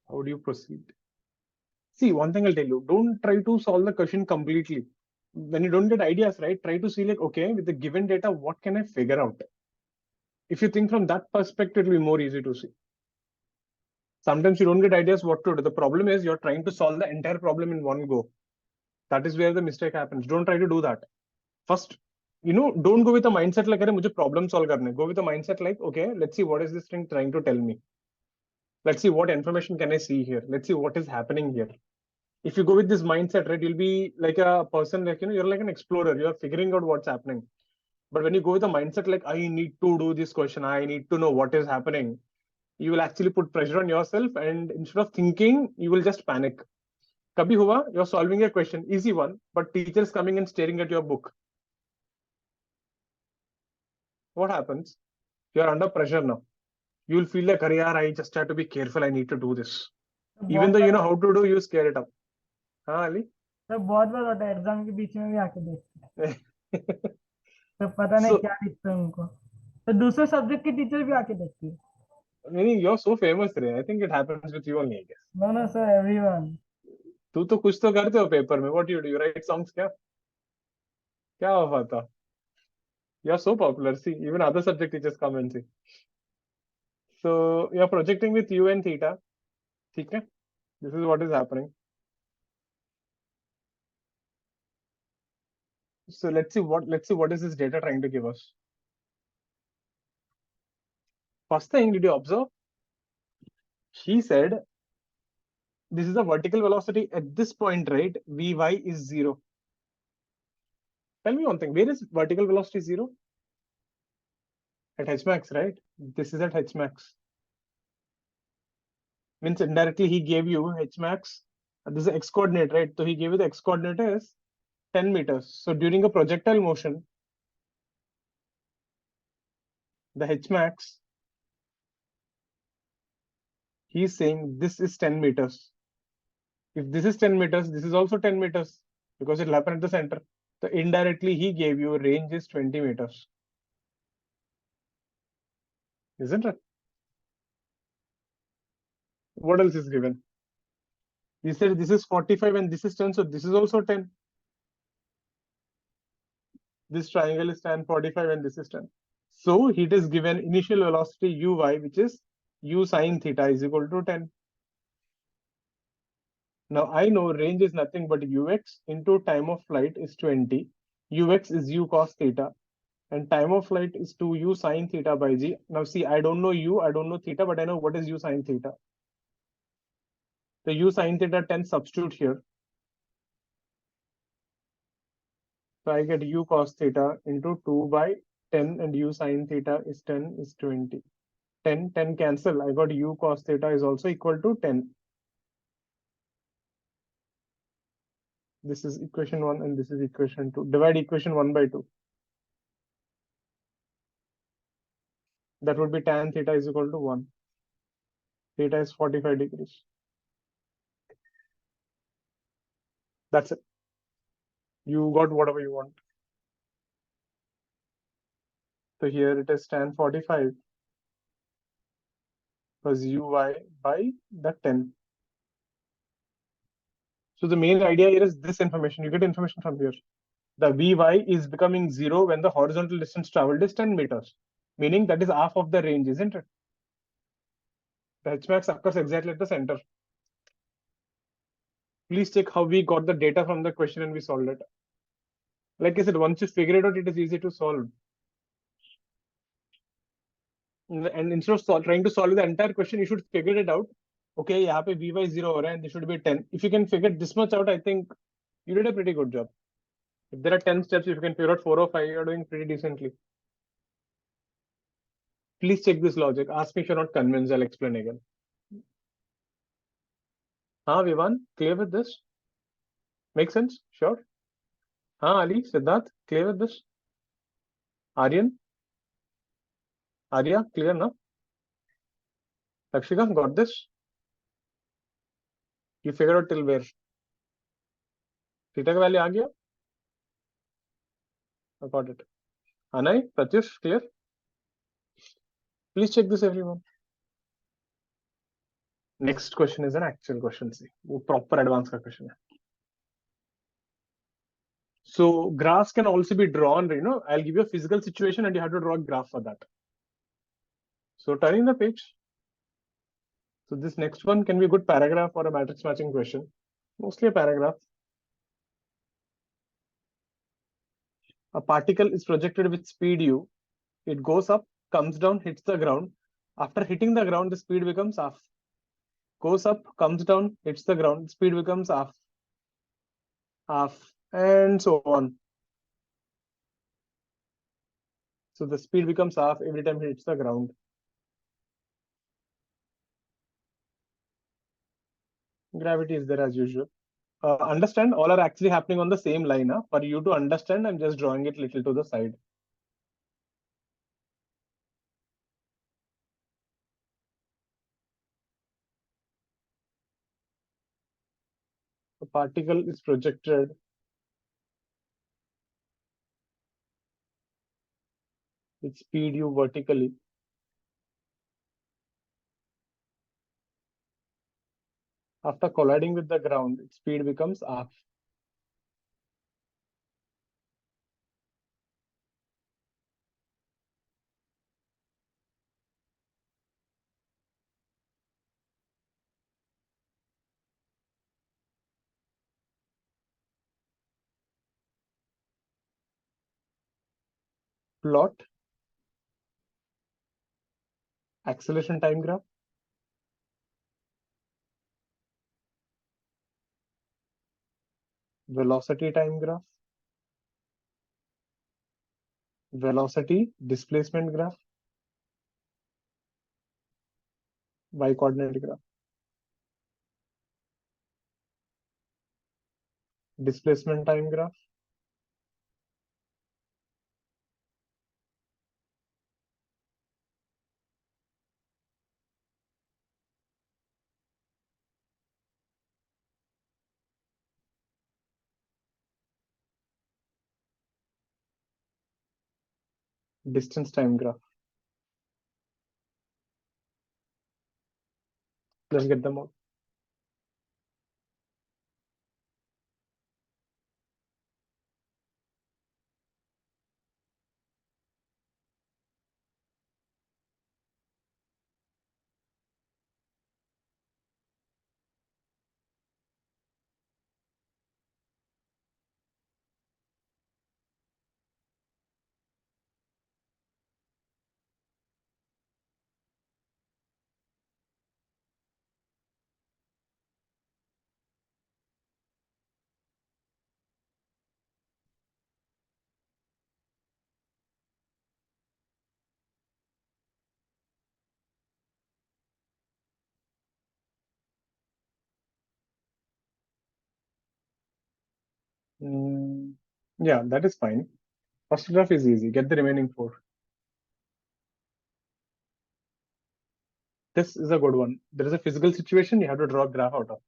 How do you proceed? See, one thing I'll tell you, don't try to solve the question completely. When you don't get ideas, right, try to see like, okay, with the given data, what can I figure out? If you think from that perspective, it'll be more easy to see. Sometimes you don't get ideas what to do. The problem is you're trying to solve the entire problem in one go. That is where the mistake happens. Don't try to do that. First, don't go with a mindset like, "Arey, mujhe problem solve karna hai." Go with a mindset like, okay, let's see what is this thing trying to tell me. Let's see what information can I see here. Let's see what is happening here. If you go with this mindset, right, you'll be like a person like, you're like an explorer. You're figuring out what's happening. But when you go with a mindset like, I need to do this question, I need to know what is happening, you will actually put pressure on yourself, and instead of thinking, you will just panic. Kabhi hua, you're solving a question, easy one, but teachers coming and staring at your book. What happens? You're under pressure now. You will feel like, yaar, I just have to be careful, I need to do this. Even though you know how to do, you scare it up. हाँ Ali? तो बहुत बार होता है exam के बीच में भी आके देखते हैं तो पता नहीं क्या लिखते हैं उनको तो दूसरे सब्जेक्ट की टीचर भी आके देखती है Meaning you're so famous, Ray. I think it happens with you only, I guess. No, sir, everyone. तू तो कुछ तो करते हो पेपर में. What do? You write songs क्या? क्या हुआ था? You're so popular. See, even other subject teachers come and see. So you're projecting with u and theta. ठीक है? This is what is happening. So let's see what is this data trying to give us. First thing, did you observe? He said this is the vertical velocity at this point, right? Vy is 0. Tell me one thing, where is vertical velocity 0? At h max, right? This is at h max. Means indirectly he gave you h max. This is x coordinate, right? So he gave you the x coordinate as 10 meters. So during a projectile motion, the h max, he's saying this is 10 meters. If this is 10 meters, this is also 10 meters because it'll happen at the center. So indirectly he gave you range is 20 meters. Isn't it? What else is given? He said this is 45 and this is 10, so this is also 10. This triangle is tan 45 and this is 10. So it is given initial velocity uy, which is u sine theta is equal to 10. Now I know range is nothing but ux into time of flight is 20. Ux is u cos theta and time of flight is 2u sine theta by g. Now see, I don't know u, I don't know theta, but I know what is u sine theta. The u sine theta 10 substitute here. So I get u cos theta into 2 by 10 and u sine theta is 10 is 20. 10, 10 cancel. I got u cos theta is also equal to 10. This is equation 1 and this is equation 2. Divide equation 1 by 2. That would be tan theta is equal to 1. Theta is 45 degrees. That's it. You got whatever you want. So here it is tan 45 plus uy by the 10. So the main idea here is this information. You get information from here. The Vy is becoming 0 when the horizontal distance traveled is 10 meters, meaning that is half of the range, isn't it? The Hmax occurs exactly at the center. Please check how we got the data from the question and we solved it. Like I said, once you figure it out, it is easy to solve. And instead of trying to solve the entire question, you should figure it out. Okay, यहाँ पे Vy 0 हो रहा है and this should be 10. If you can figure this much out, I think you did a pretty good job. If there are 10 steps, if you can figure out 4 or 5, you're doing pretty decently. Please check this logic. Ask me if you're not convinced, I'll explain again. Huh, Vivan, clear with this? Make sense? Sure? Huh, Ali, Siddharth, clear with this? Aryan? Arya, clear now? Lakshika, got this? You figured out till where? Theta का value आ गया? I got it. Anay, Pratyush, clear? Please check this, everyone. Next question is an actual question. See, वो proper advanced का question है. So graphs can also be drawn. You know, I'll give you a physical situation and you have to draw a graph for that. So turning the page. So this next one can be a good paragraph or a matrix matching question. Mostly a paragraph. A particle is projected with speed u. It goes up, comes down, hits the ground. After hitting the ground, the speed becomes half. Goes up, comes down, hits the ground, speed becomes half, and so on. So the speed becomes half every time it hits the ground. Gravity is there as usual. Understand, all are actually happening on the same line. Huh? For you to understand, I'm just drawing it little to the side. The particle is projected with speed u vertically. After colliding with the ground, its speed becomes half. Plot acceleration time graph, velocity time graph, velocity displacement graph, y coordinate graph, displacement time graph, distance time graph. Let's get them all. Yeah, that is fine. First graph is easy. Get the remaining four. This is a good one. There is a physical situation you have to draw a graph out of.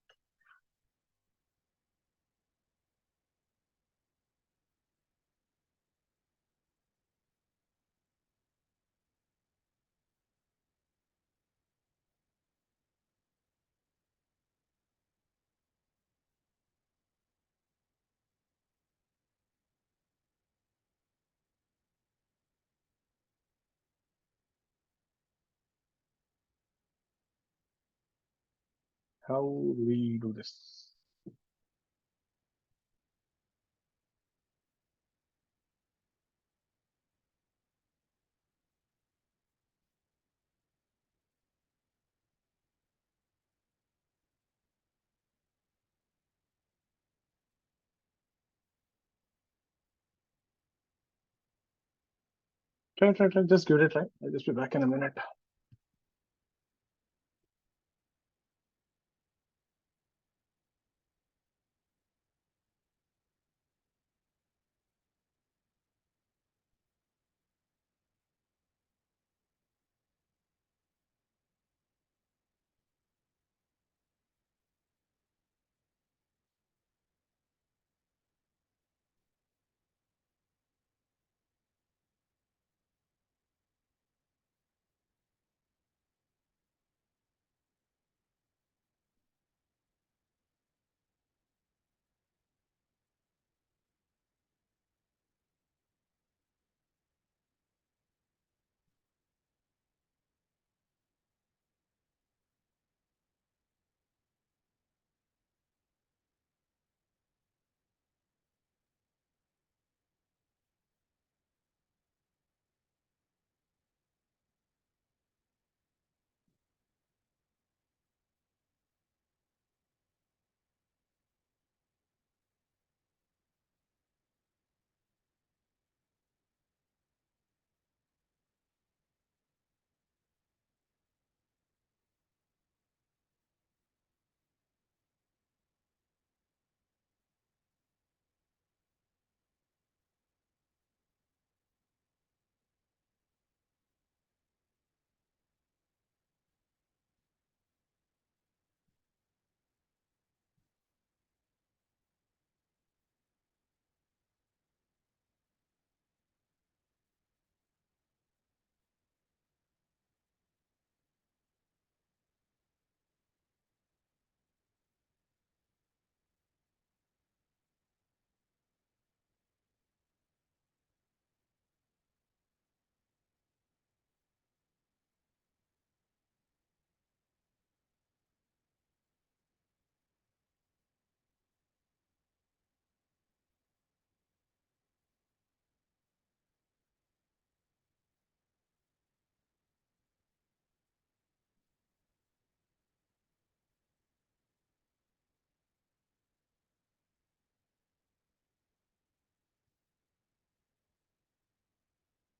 How do we do this? Try. Just give it a try. I'll just be back in a minute.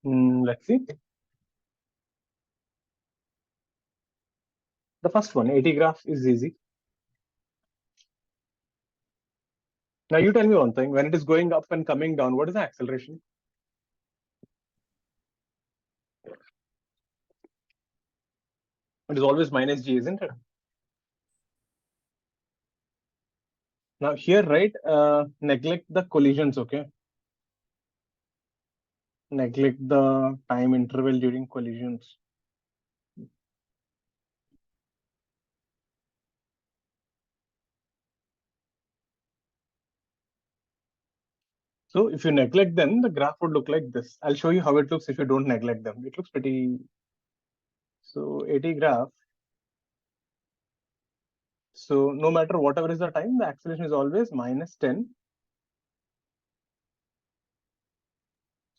Let's see. The first one, AT graph, is easy. Now you tell me one thing, when it is going up and coming down, what is the acceleration? It is always minus g, isn't it? Now here, right, neglect the collisions, okay? Neglect the time interval during collisions. So if you neglect them, the graph would look like this. I'll show you how it looks if you don't neglect them. It looks pretty. So AT graph. So no matter whatever is the time, the acceleration is always minus 10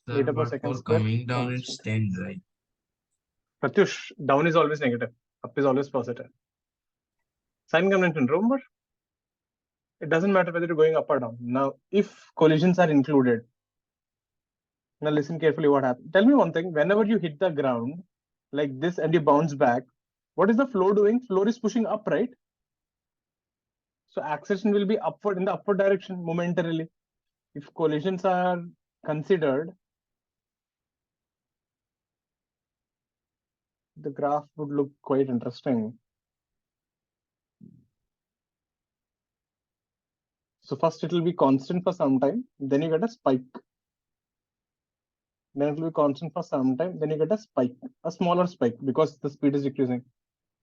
Sir, meter per but second for square. coming down, it's 10, right? Pratyush, down is always negative, up is always positive. Sign convention, remember? It doesn't matter whether you're going up or down. Now, if collisions are included, now listen carefully what happens. Tell me one thing, whenever you hit the ground like this and you bounce back, what is the flow doing? Flow is pushing up, right? So acceleration will be upward in the upward direction momentarily. If collisions are considered, the graph would look quite interesting. So first it will be constant for some time, then you get a spike. Then it will be constant for some time, then you get a spike, a smaller spike because the speed is decreasing.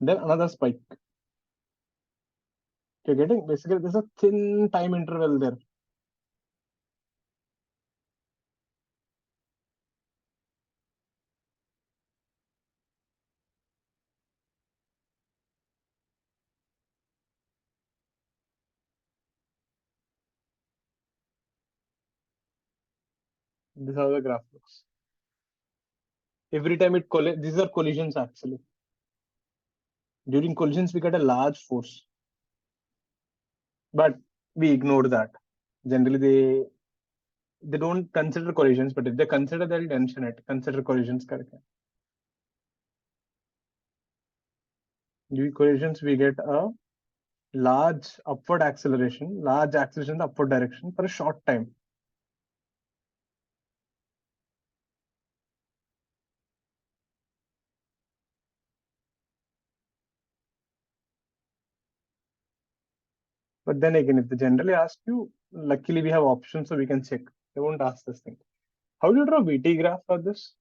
Then another spike. You're getting, basically there's a thin time interval there. This is how the graph looks. Every time it these are collisions actually. During collisions, we get a large force. But we ignore that. Generally, they don't consider collisions, but if they consider, they'll mention it. Consider collisions correctly. During collisions, we get a large upward acceleration, large acceleration in the upward direction for a short time. But then again, if they generally ask you, luckily we have options so we can check. They won't ask this thing. How do you draw VT graph for this?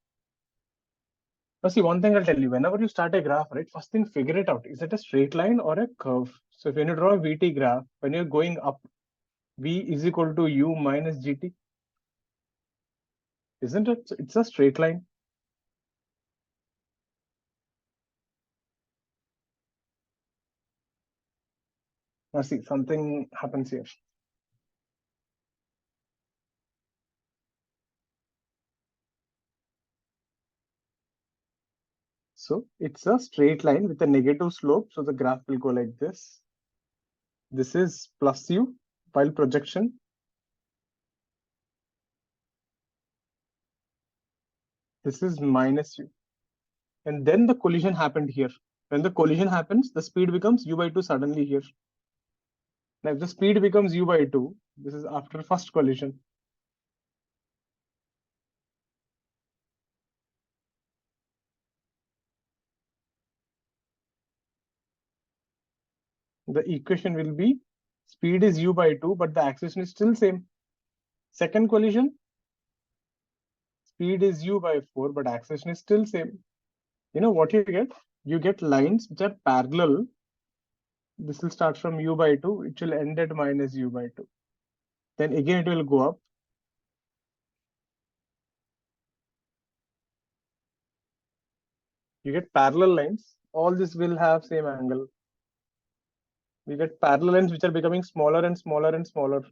Now see, one thing I'll tell you, whenever you start a graph, right, first thing figure it out. Is it a straight line or a curve? So if when you draw a VT graph, when you're going up, V is equal to U minus GT. Isn't it? It's a straight line. Now see, something happens here. So it's a straight line with a negative slope. So the graph will go like this. This is plus U while projection. This is minus U. And then the collision happened here. When the collision happens, the speed becomes U by 2 suddenly here. Now if the speed becomes U by 2, this is after first collision. The equation will be speed is U by 2, but the acceleration is still same. Second collision, speed is U by 4, but acceleration is still same. You know what you get? You get lines which are parallel. This will start from U by 2, it will end at minus U by 2. Then again it will go up. You get parallel lines. All this will have same angle. We get parallel lines which are becoming smaller and smaller and smaller.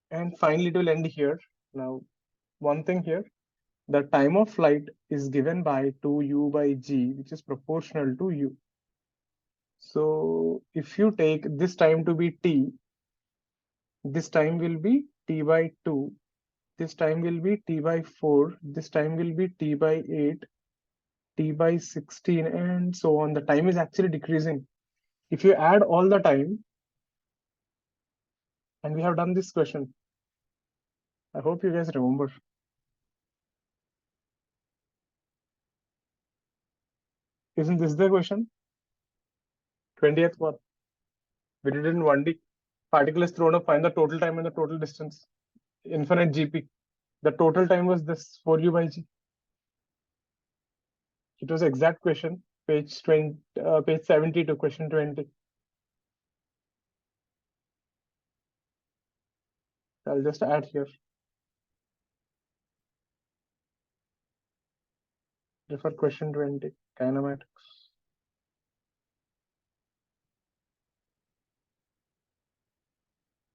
And finally it will end here. Now, one thing here, the time of flight is given by 2U by G, which is proportional to U. So if you take this time to be T, this time will be T by 2. this time will be t by 4, this time will be t by 8, t by 16, and so on. The time is actually decreasing. If you add all the time, and we have done this question, I hope you guys remember. Isn't this the question? 20th one. We did it in 1D. Particle is thrown up, find the total time and the total distance. Infinite GP. The total time was this 4u by g. It was exact question, page 20, page 70 to question 20. I'll just add here. Refer question 20, kinematics.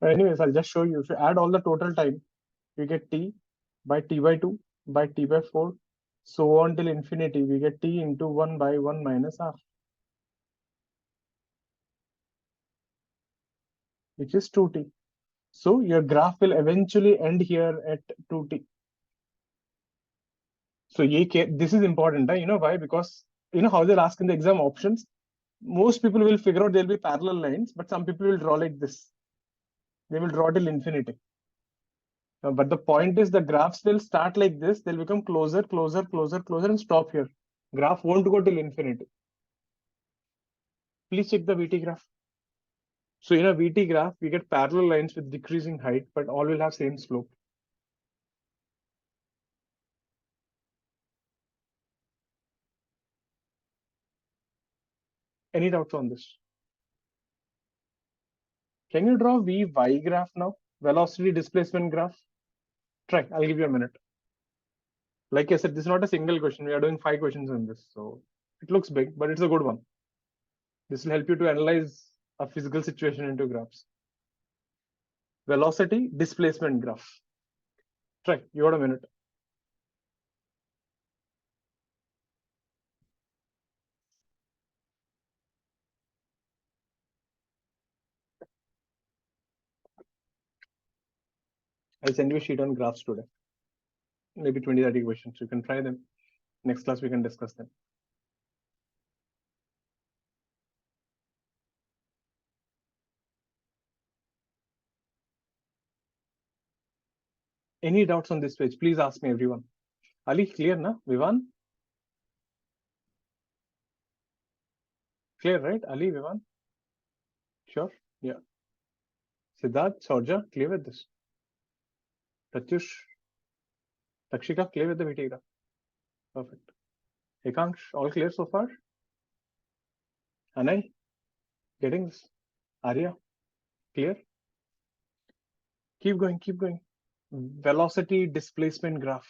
Anyways, I'll just show you. If you add all the total time, we get t by t by 2 by t by 4, so on till infinity. We get t into 1 by 1 minus r, which is 2t. So your graph will eventually end here at 2t. So this is important, you know why? Because you know how they'll ask in the exam options. Most people will figure out there'll be parallel lines, but some people will draw like this. They will draw till infinity. But the point is the graphs will start like this. They'll become closer, closer, closer, closer, and stop here. Graph won't go till infinity. Please check the VT graph. So in a VT graph, we get parallel lines with decreasing height, but all will have same slope. Any doubts on this? Can you draw Vy graph now? Velocity displacement graph? Try, I'll give you a minute. Like I said, this is not a single question. We are doing 5 questions in this. So it looks big, but it's a good one. This will help you to analyze a physical situation into graphs. Velocity displacement graph. Try, you got a minute. I'll send you a sheet on graphs today. Maybe 20, 30 questions. You can try them. Next class, we can discuss them. Any doubts on this page? Please ask me, everyone. Ali, clear, na? Vivan? Clear, right? Ali, Vivan? Sure? Yeah. Siddharth, Saurja, clear with this? Pratyush? Takshika, clear with the VT graph? Perfect. Ekanksh, all clear so far? Anay, getting this? Arya, clear? Keep going, keep going. Velocity displacement graph.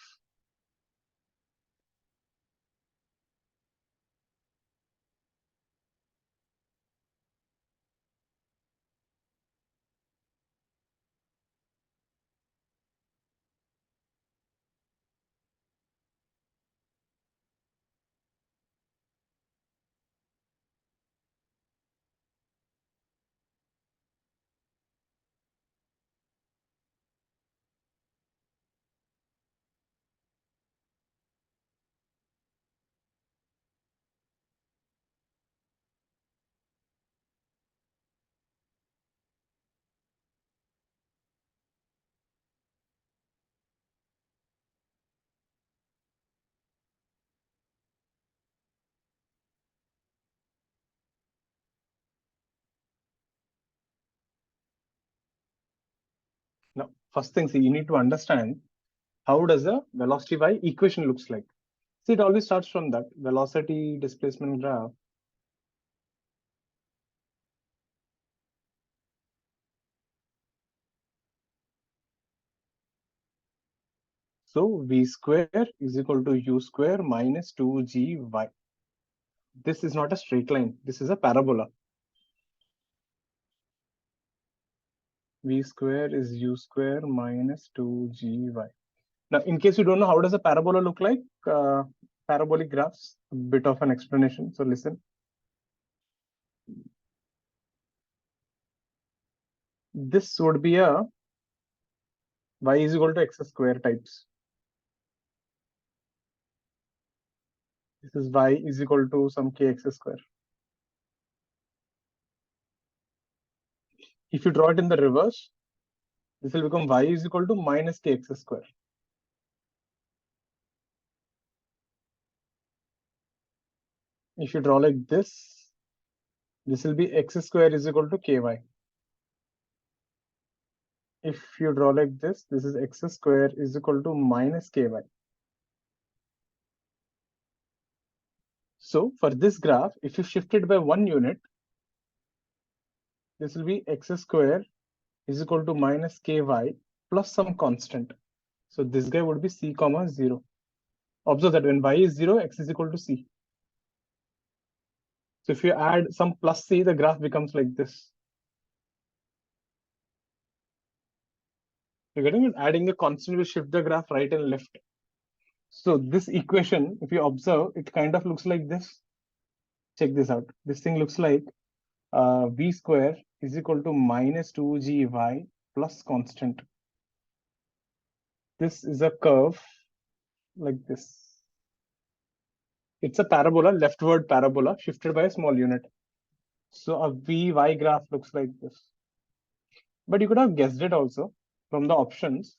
Now, first thing, see, you need to understand how does a velocity y equation looks like. See, it always starts from that velocity displacement graph. So v square is equal to u square minus 2gy. This is not a straight line. This is a parabola. V square is u square minus 2gy. Now, in case you don't know, how does a parabola look like? Parabolic graphs, a bit of an explanation. So listen. This would be a y is equal to x square types. This is y is equal to some kx square. If you draw it in the reverse, this will become y is equal to minus kx square. If you draw like this will be x square is equal to ky. If you draw like this is x square is equal to minus ky. So for this graph, if you shift it by 1 unit, this will be x square is equal to minus ky plus some constant. So this guy would be c comma 0. Observe that when y is 0, x is equal to c. So if you add some plus c, the graph becomes like this. You're getting it? Adding a constant will shift the graph right and left. So this equation, if you observe, it kind of looks like this. Check this out. This thing looks like v square is equal to minus 2gy plus constant. This is a curve like this. It's a parabola, leftward parabola, shifted by a small unit. So a vy graph looks like this. But you could have guessed it also from the options.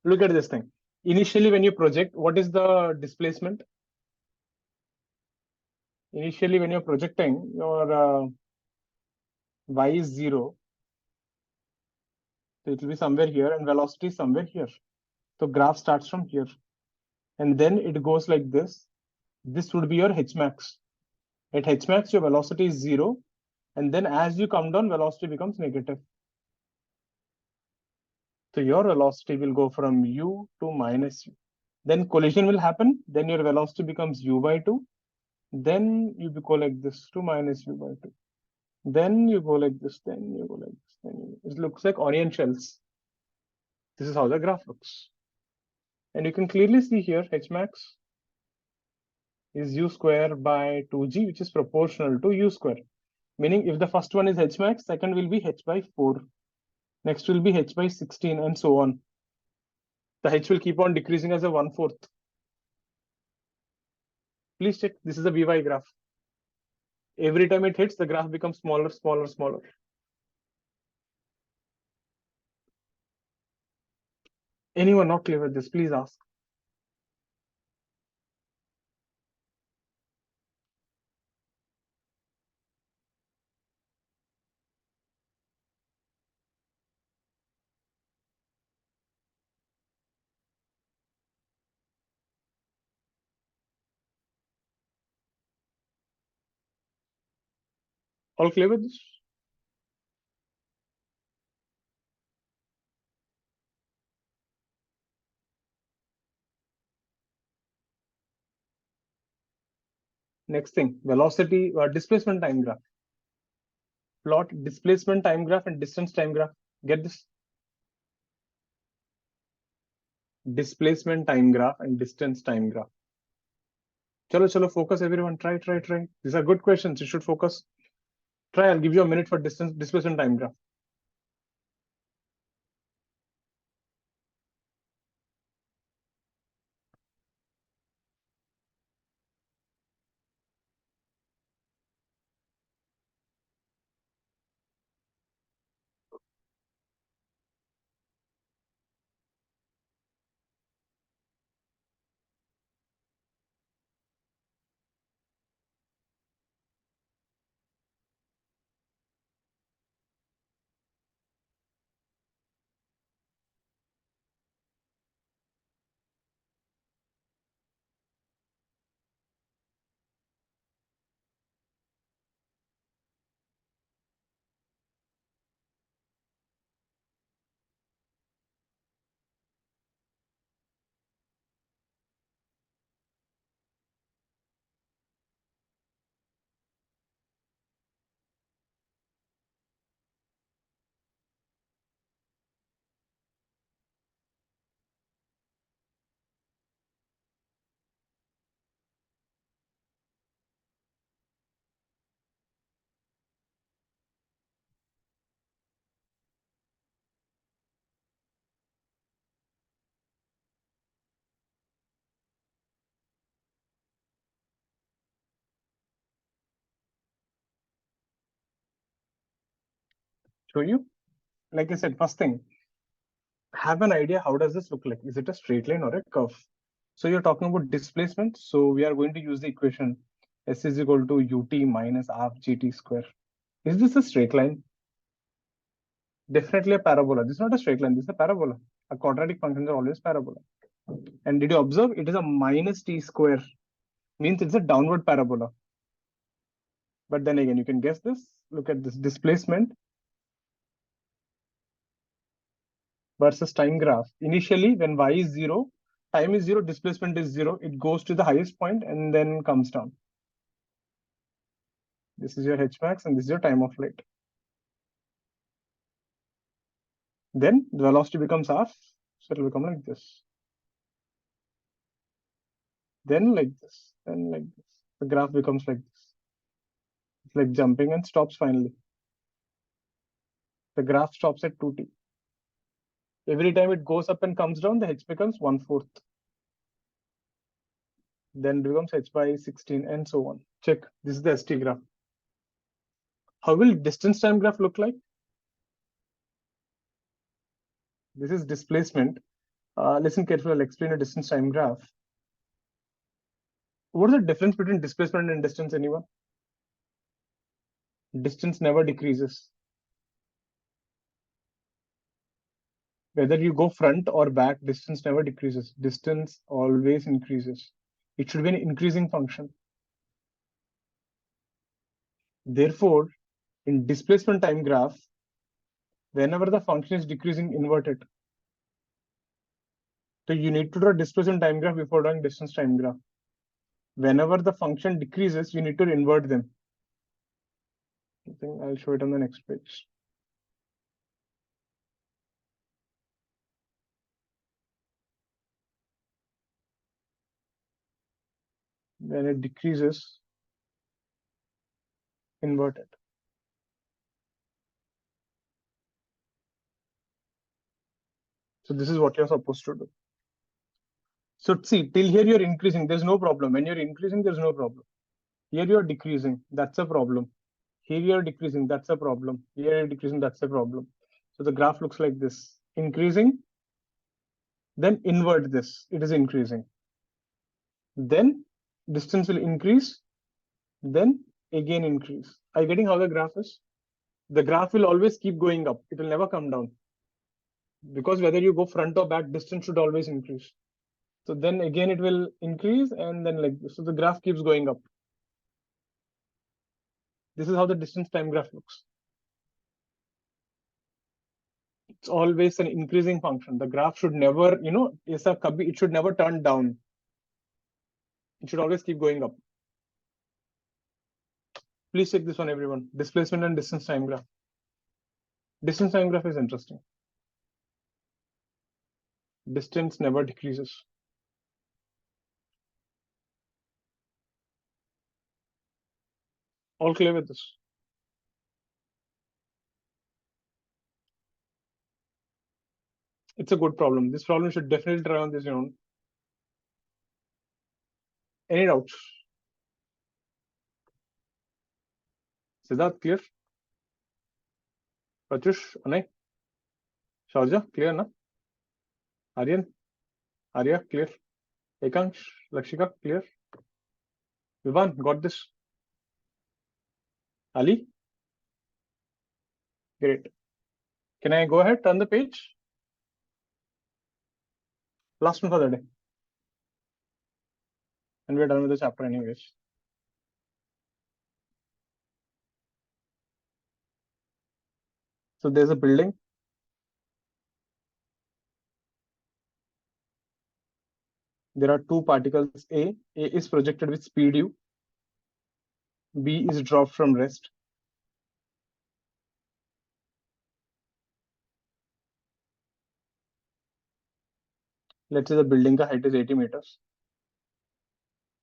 Look at this thing. Initially, when you project, what is the displacement? Initially, when you're projecting, your y is 0. So it will be somewhere here, and velocity is somewhere here. So graph starts from here. And then it goes like this. This would be your h max. At h max, your velocity is 0. And then as you come down, velocity becomes negative. So your velocity will go from u to minus u. Then collision will happen. Then your velocity becomes u by 2. Then you go like this to minus u by 2. Then you go like this. Then you go like this. It looks like onion shells. This is how the graph looks. And you can clearly see here h max is u square by 2g, which is proportional to u square. Meaning if the first one is h max, second will be h by 4. Next will be h by 16 and so on. The h will keep on decreasing as a 1/4. Please check, this is a vy graph. Every time it hits, the graph becomes smaller, smaller, smaller. Anyone not clear with this, please ask. All clear with this? Next thing, velocity or displacement time graph. Plot displacement time graph and distance time graph. Get this? Displacement time graph and distance time graph. Chalo, focus everyone. Try. These are good questions. You should focus. Try, I'll give you a minute for displacement time graph. show you. Like I said, first thing, have an idea how does this look like? Is it a straight line or a curve? So you're talking about displacement. So we are going to use the equation S is equal to ut minus half gt square. Is this a straight line? Definitely a parabola. This is not a straight line. This is a parabola. A quadratic functions are always parabola. And did you observe? It is a minus t square. Means it's a downward parabola. But then again, you can guess this. Look at this displacement versus time graph. Initially, when y is 0, time is 0, displacement is 0. It goes to the highest point and then comes down. This is your h max and this is your time of flight. Then the velocity becomes half, so it will become like this. Then like this, then like this. The graph becomes like this. It's like jumping and stops finally. The graph stops at 2t. Every time it goes up and comes down, the h becomes 1/4. Then becomes h by 16 and so on. Check. This is the ST graph. How will distance time graph look like? This is displacement. Listen carefully, I'll explain a distance time graph. What is the difference between displacement and distance, anyone? Distance never decreases. Whether you go front or back, distance never decreases. Distance always increases. It should be an increasing function. Therefore, in displacement time graph, whenever the function is decreasing, invert it. So you need to draw displacement time graph before drawing distance time graph. Whenever the function decreases, you need to invert them. I think I'll show it on the next page. When it decreases, invert it. So this is what you're supposed to do. So see, till here you're increasing, there's no problem. When you're increasing, there's no problem. Here you're decreasing, that's a problem. Here you're decreasing, that's a problem. Here you're decreasing, that's a problem. So the graph looks like this. Increasing, then invert this, it is increasing. Then distance will increase, then again increase. Are you getting how the graph is? The graph will always keep going up. It will never come down. Because whether you go front or back, distance should always increase. So then again it will increase and then like this. So the graph keeps going up. This is how the distance time graph looks. It's always an increasing function. The graph should never, it should never turn down. It should always keep going up. Please check this one, everyone. Displacement and distance time graph. Distance time graph is interesting. Distance never decreases. All clear with this? It's a good problem. This problem should definitely try on this own. Any doubts? Siddharth, clear? Pratyush, Anay? Sharja, clear, na? Aryan? Arya, clear? Ekansh, Lakshika, clear? Vivan, got this? Ali? Great. Can I go ahead, turn the page? Last one for the day. And we're done with the chapter anyways. So there's a building. There are two particles A. A is projected with speed u. B is dropped from rest. Let's say the building height is 80 meters.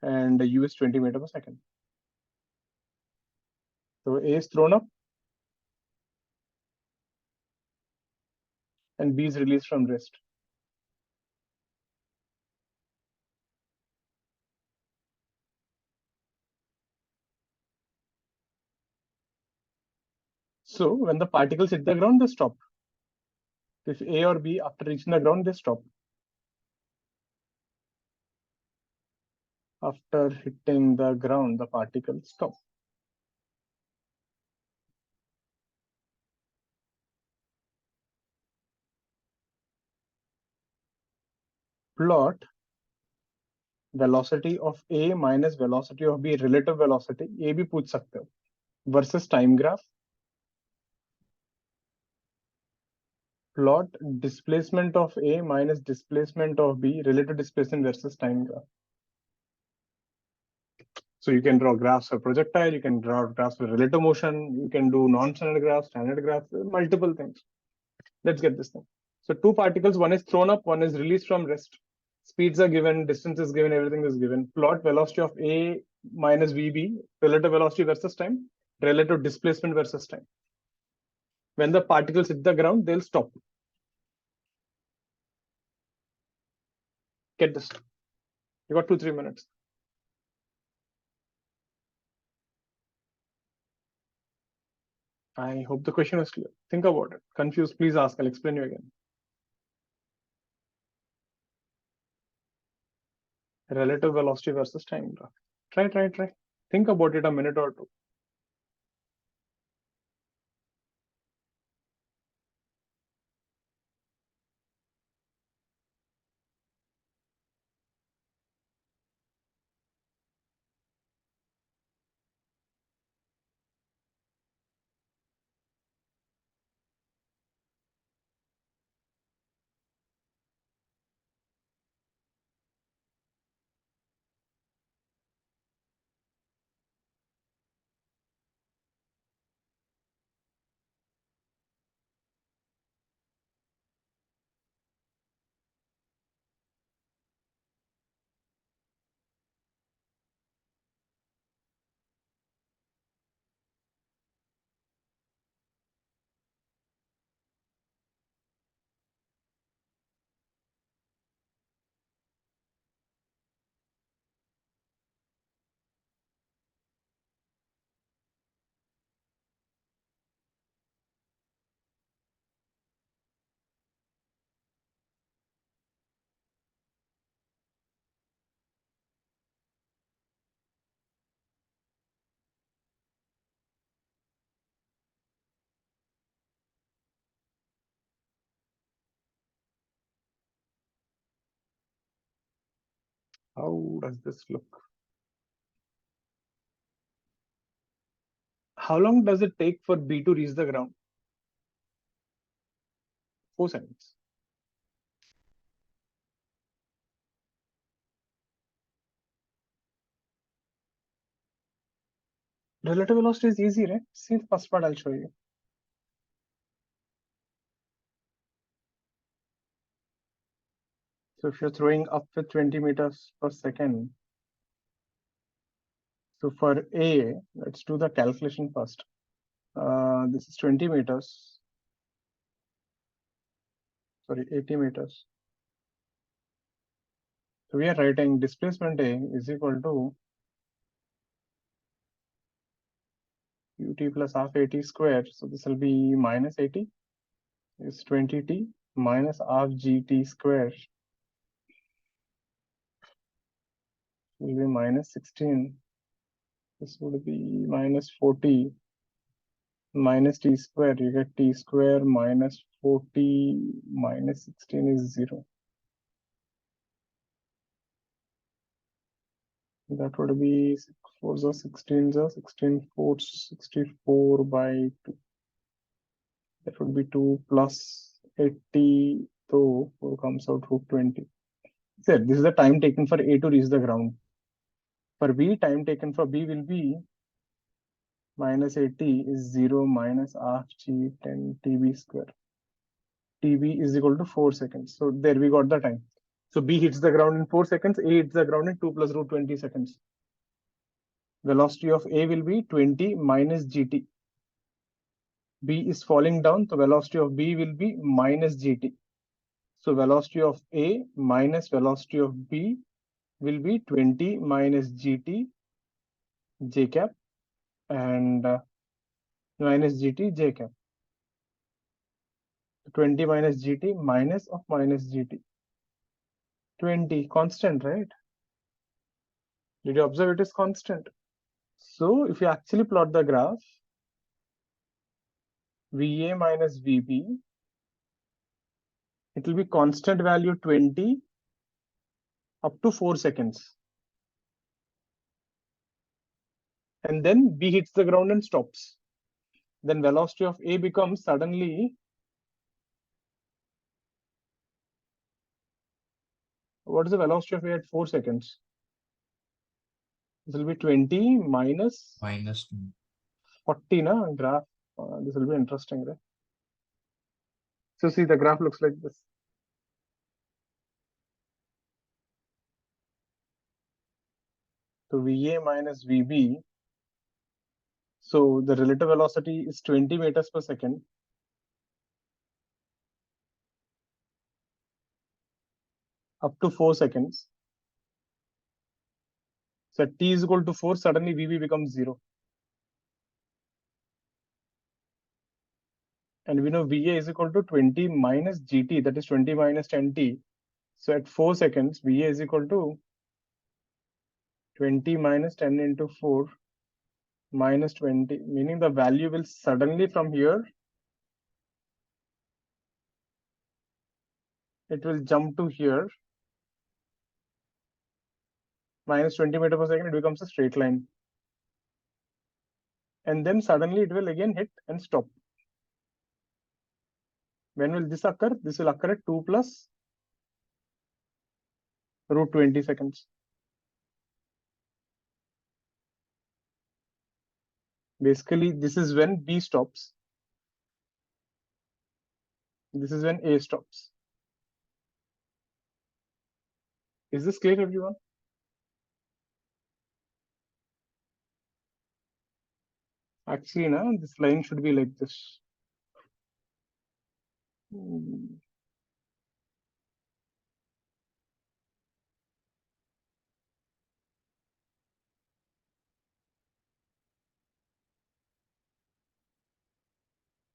And the u is 20 meters per second. So A is thrown up. And B is released from rest. So when the particles hit the ground, they stop. If A or B, after reaching the ground, they stop. After hitting the ground, the particles stop. Plot velocity of A minus velocity of B, relative velocity, A भी पूछ सकते हो, versus time graph. Plot displacement of A minus displacement of B, relative displacement versus time graph. So you can draw graphs for projectile, you can draw graphs for relative motion, you can do non-standard graphs, standard graphs, multiple things. Let's get this thing. So two particles, one is thrown up, one is released from rest. Speeds are given, distance is given, everything is given. Plot velocity of A minus VB, relative velocity versus time, relative displacement versus time. When the particles hit the ground, they'll stop. Get this. You got 2-3 minutes. I hope the question was clear. Think about it. Confused, please ask. I'll explain you again. Relative velocity versus time graph. Try. Think about it a minute or two. How does this look? How long does it take for B to reach the ground? 4 seconds. Relative velocity is easy, right? See the first part, I'll show you. So if you're throwing up with 20 meters per second, so for A, let's do the calculation first. This is 20 meters. Sorry, 80 meters. So we are writing displacement A is equal to ut plus half at square. So this will be minus 80 is 20t minus half gt square will be minus 16. This would be minus 40 minus t square. You get t square minus 40 minus 16 is 0. That would be 6 4s are 16 4s 64 by 2. That would be 2 plus 80, so 4 comes out to 20. So this is the time taken for A to reach the ground. For B, time taken for B will be minus 80 is 0 minus half g 10 tb square. TB is equal to 4 seconds. So there we got the time. So B hits the ground in 4 seconds, A hits the ground in 2 plus root 20 seconds. Velocity of A will be 20 minus gt. B is falling down, so velocity of B will be minus gt. So velocity of A minus velocity of B will be 20 minus gt j cap, and minus gt j cap. 20 minus gt minus of minus gt. 20 constant, right? Did you observe it is constant? So if you actually plot the graph, VA minus VB, it will be constant value 20 up to 4 seconds. And then B hits the ground and stops. Then velocity of A becomes suddenly, what is the velocity of A at 4 seconds? This will be 20 minus minus 2. 40 na graph. This will be interesting, right? So see, the graph looks like this. So VA minus VB. So the relative velocity is 20 meters per second. Up to 4 seconds. So at t is equal to 4, suddenly VB becomes 0. And we know VA is equal to 20 minus GT, that is 20 minus 10t. So at 4 seconds, VA is equal to 20 minus 10 into 4 minus 20, meaning the value will suddenly from here, it will jump to here, minus 20 meters per second, it becomes a straight line. And then suddenly it will again hit and stop. When will this occur? This will occur at 2 plus root 20 seconds. Basically, this is when B stops. This is when A stops. Is this clear, everyone? Actually, now this line should be like this.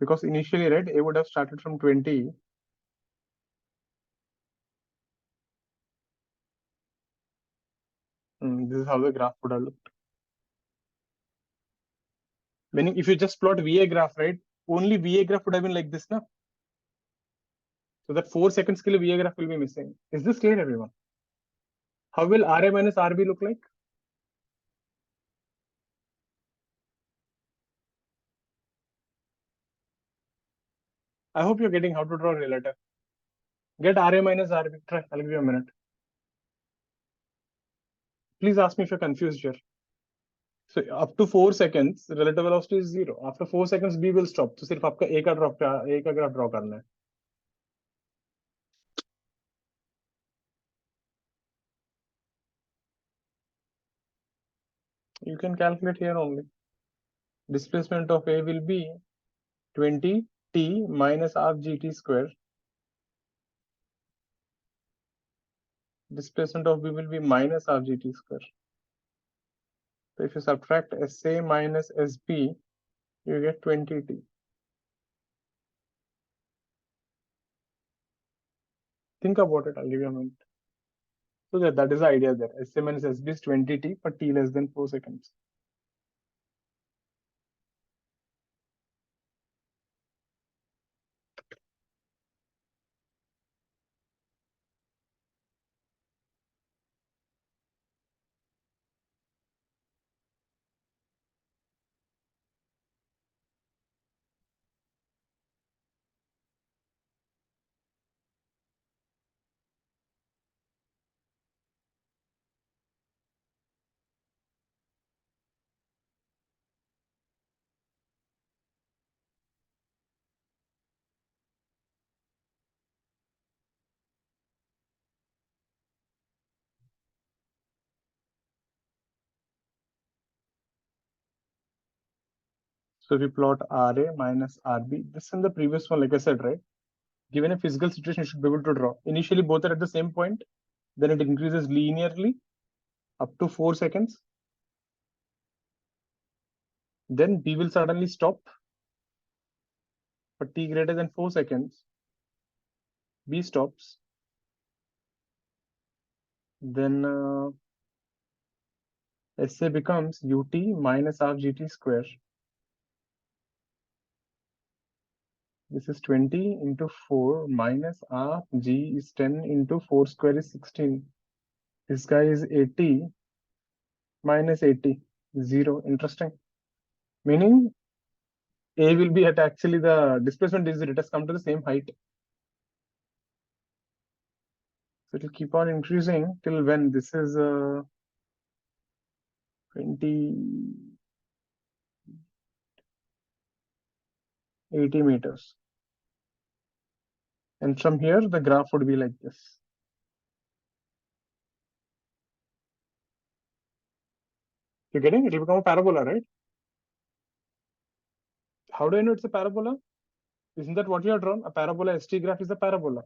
Because initially, right, A would have started from 20. This is how the graph would have looked. Meaning, if you just plot VA graph, right, only VA graph would have been like this, now. So that 4 seconds ke liye VA graph will be missing. Is this clear, everyone? How will RA minus RB look like? I hope you're getting how to draw relative. Get RA minus RB. Try. I'll give you a minute. Please ask me if you're confused here. So up to 4 seconds, relative velocity is 0. After 4 seconds, B will stop. So सिर्फ आपका A का graph draw करना है. You can calculate here only. Displacement of A will be 20 t minus half gt square. Displacement of B will be minus half gt square. So if you subtract SA minus SB, you get 20t. Think about it. I'll give you a minute. So that is the idea there. SA minus SB is 20t for t less than 4 seconds. So if you plot RA minus RB, this in the previous one, like I said, right? Given a physical situation, you should be able to draw. Initially, both are at the same point. Then it increases linearly up to 4 seconds. Then B will suddenly stop for t greater than 4 seconds, B stops, then SA becomes ut minus half gt square. This is 20 into 4 minus half g is 10 into 4 square is 16. This guy is 80 minus 80, 0. Interesting. Meaning A will be at actually the displacement is 0. It has come to the same height. So it will keep on increasing till when this is 20, 80 meters. And from here, the graph would be like this. You're getting it? It will become a parabola, right? How do I know it's a parabola? Isn't that what you have drawn? A parabola, ST graph is a parabola.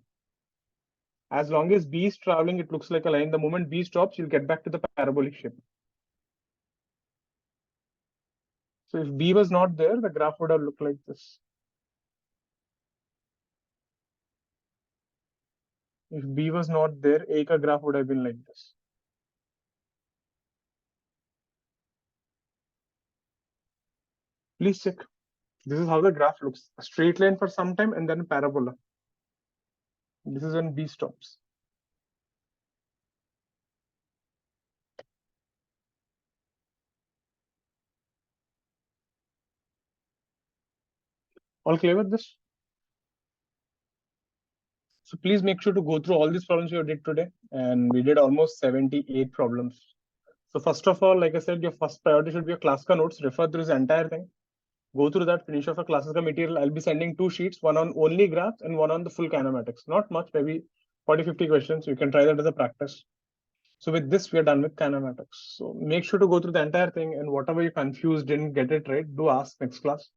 As long as B is traveling, it looks like a line. The moment B stops, you'll get back to the parabolic shape. So if B was not there, the graph would have looked like this. If B was not there, A ka graph would have been like this. Please check. This is how the graph looks. A straight line for some time and then a parabola. This is when B stops. All clear with this? So please make sure to go through all these problems you did today. And we did almost 78 problems. So first of all, like I said, your first priority should be your class ka notes. Refer through this entire thing. Go through that, finish off a classes ka material. I'll be sending 2 sheets, one on only graphs and one on the full kinematics. Not much, maybe 40, 50 questions. You can try that as a practice. So with this, we are done with kinematics. So make sure to go through the entire thing, and whatever you confused, didn't get it right, do ask next class.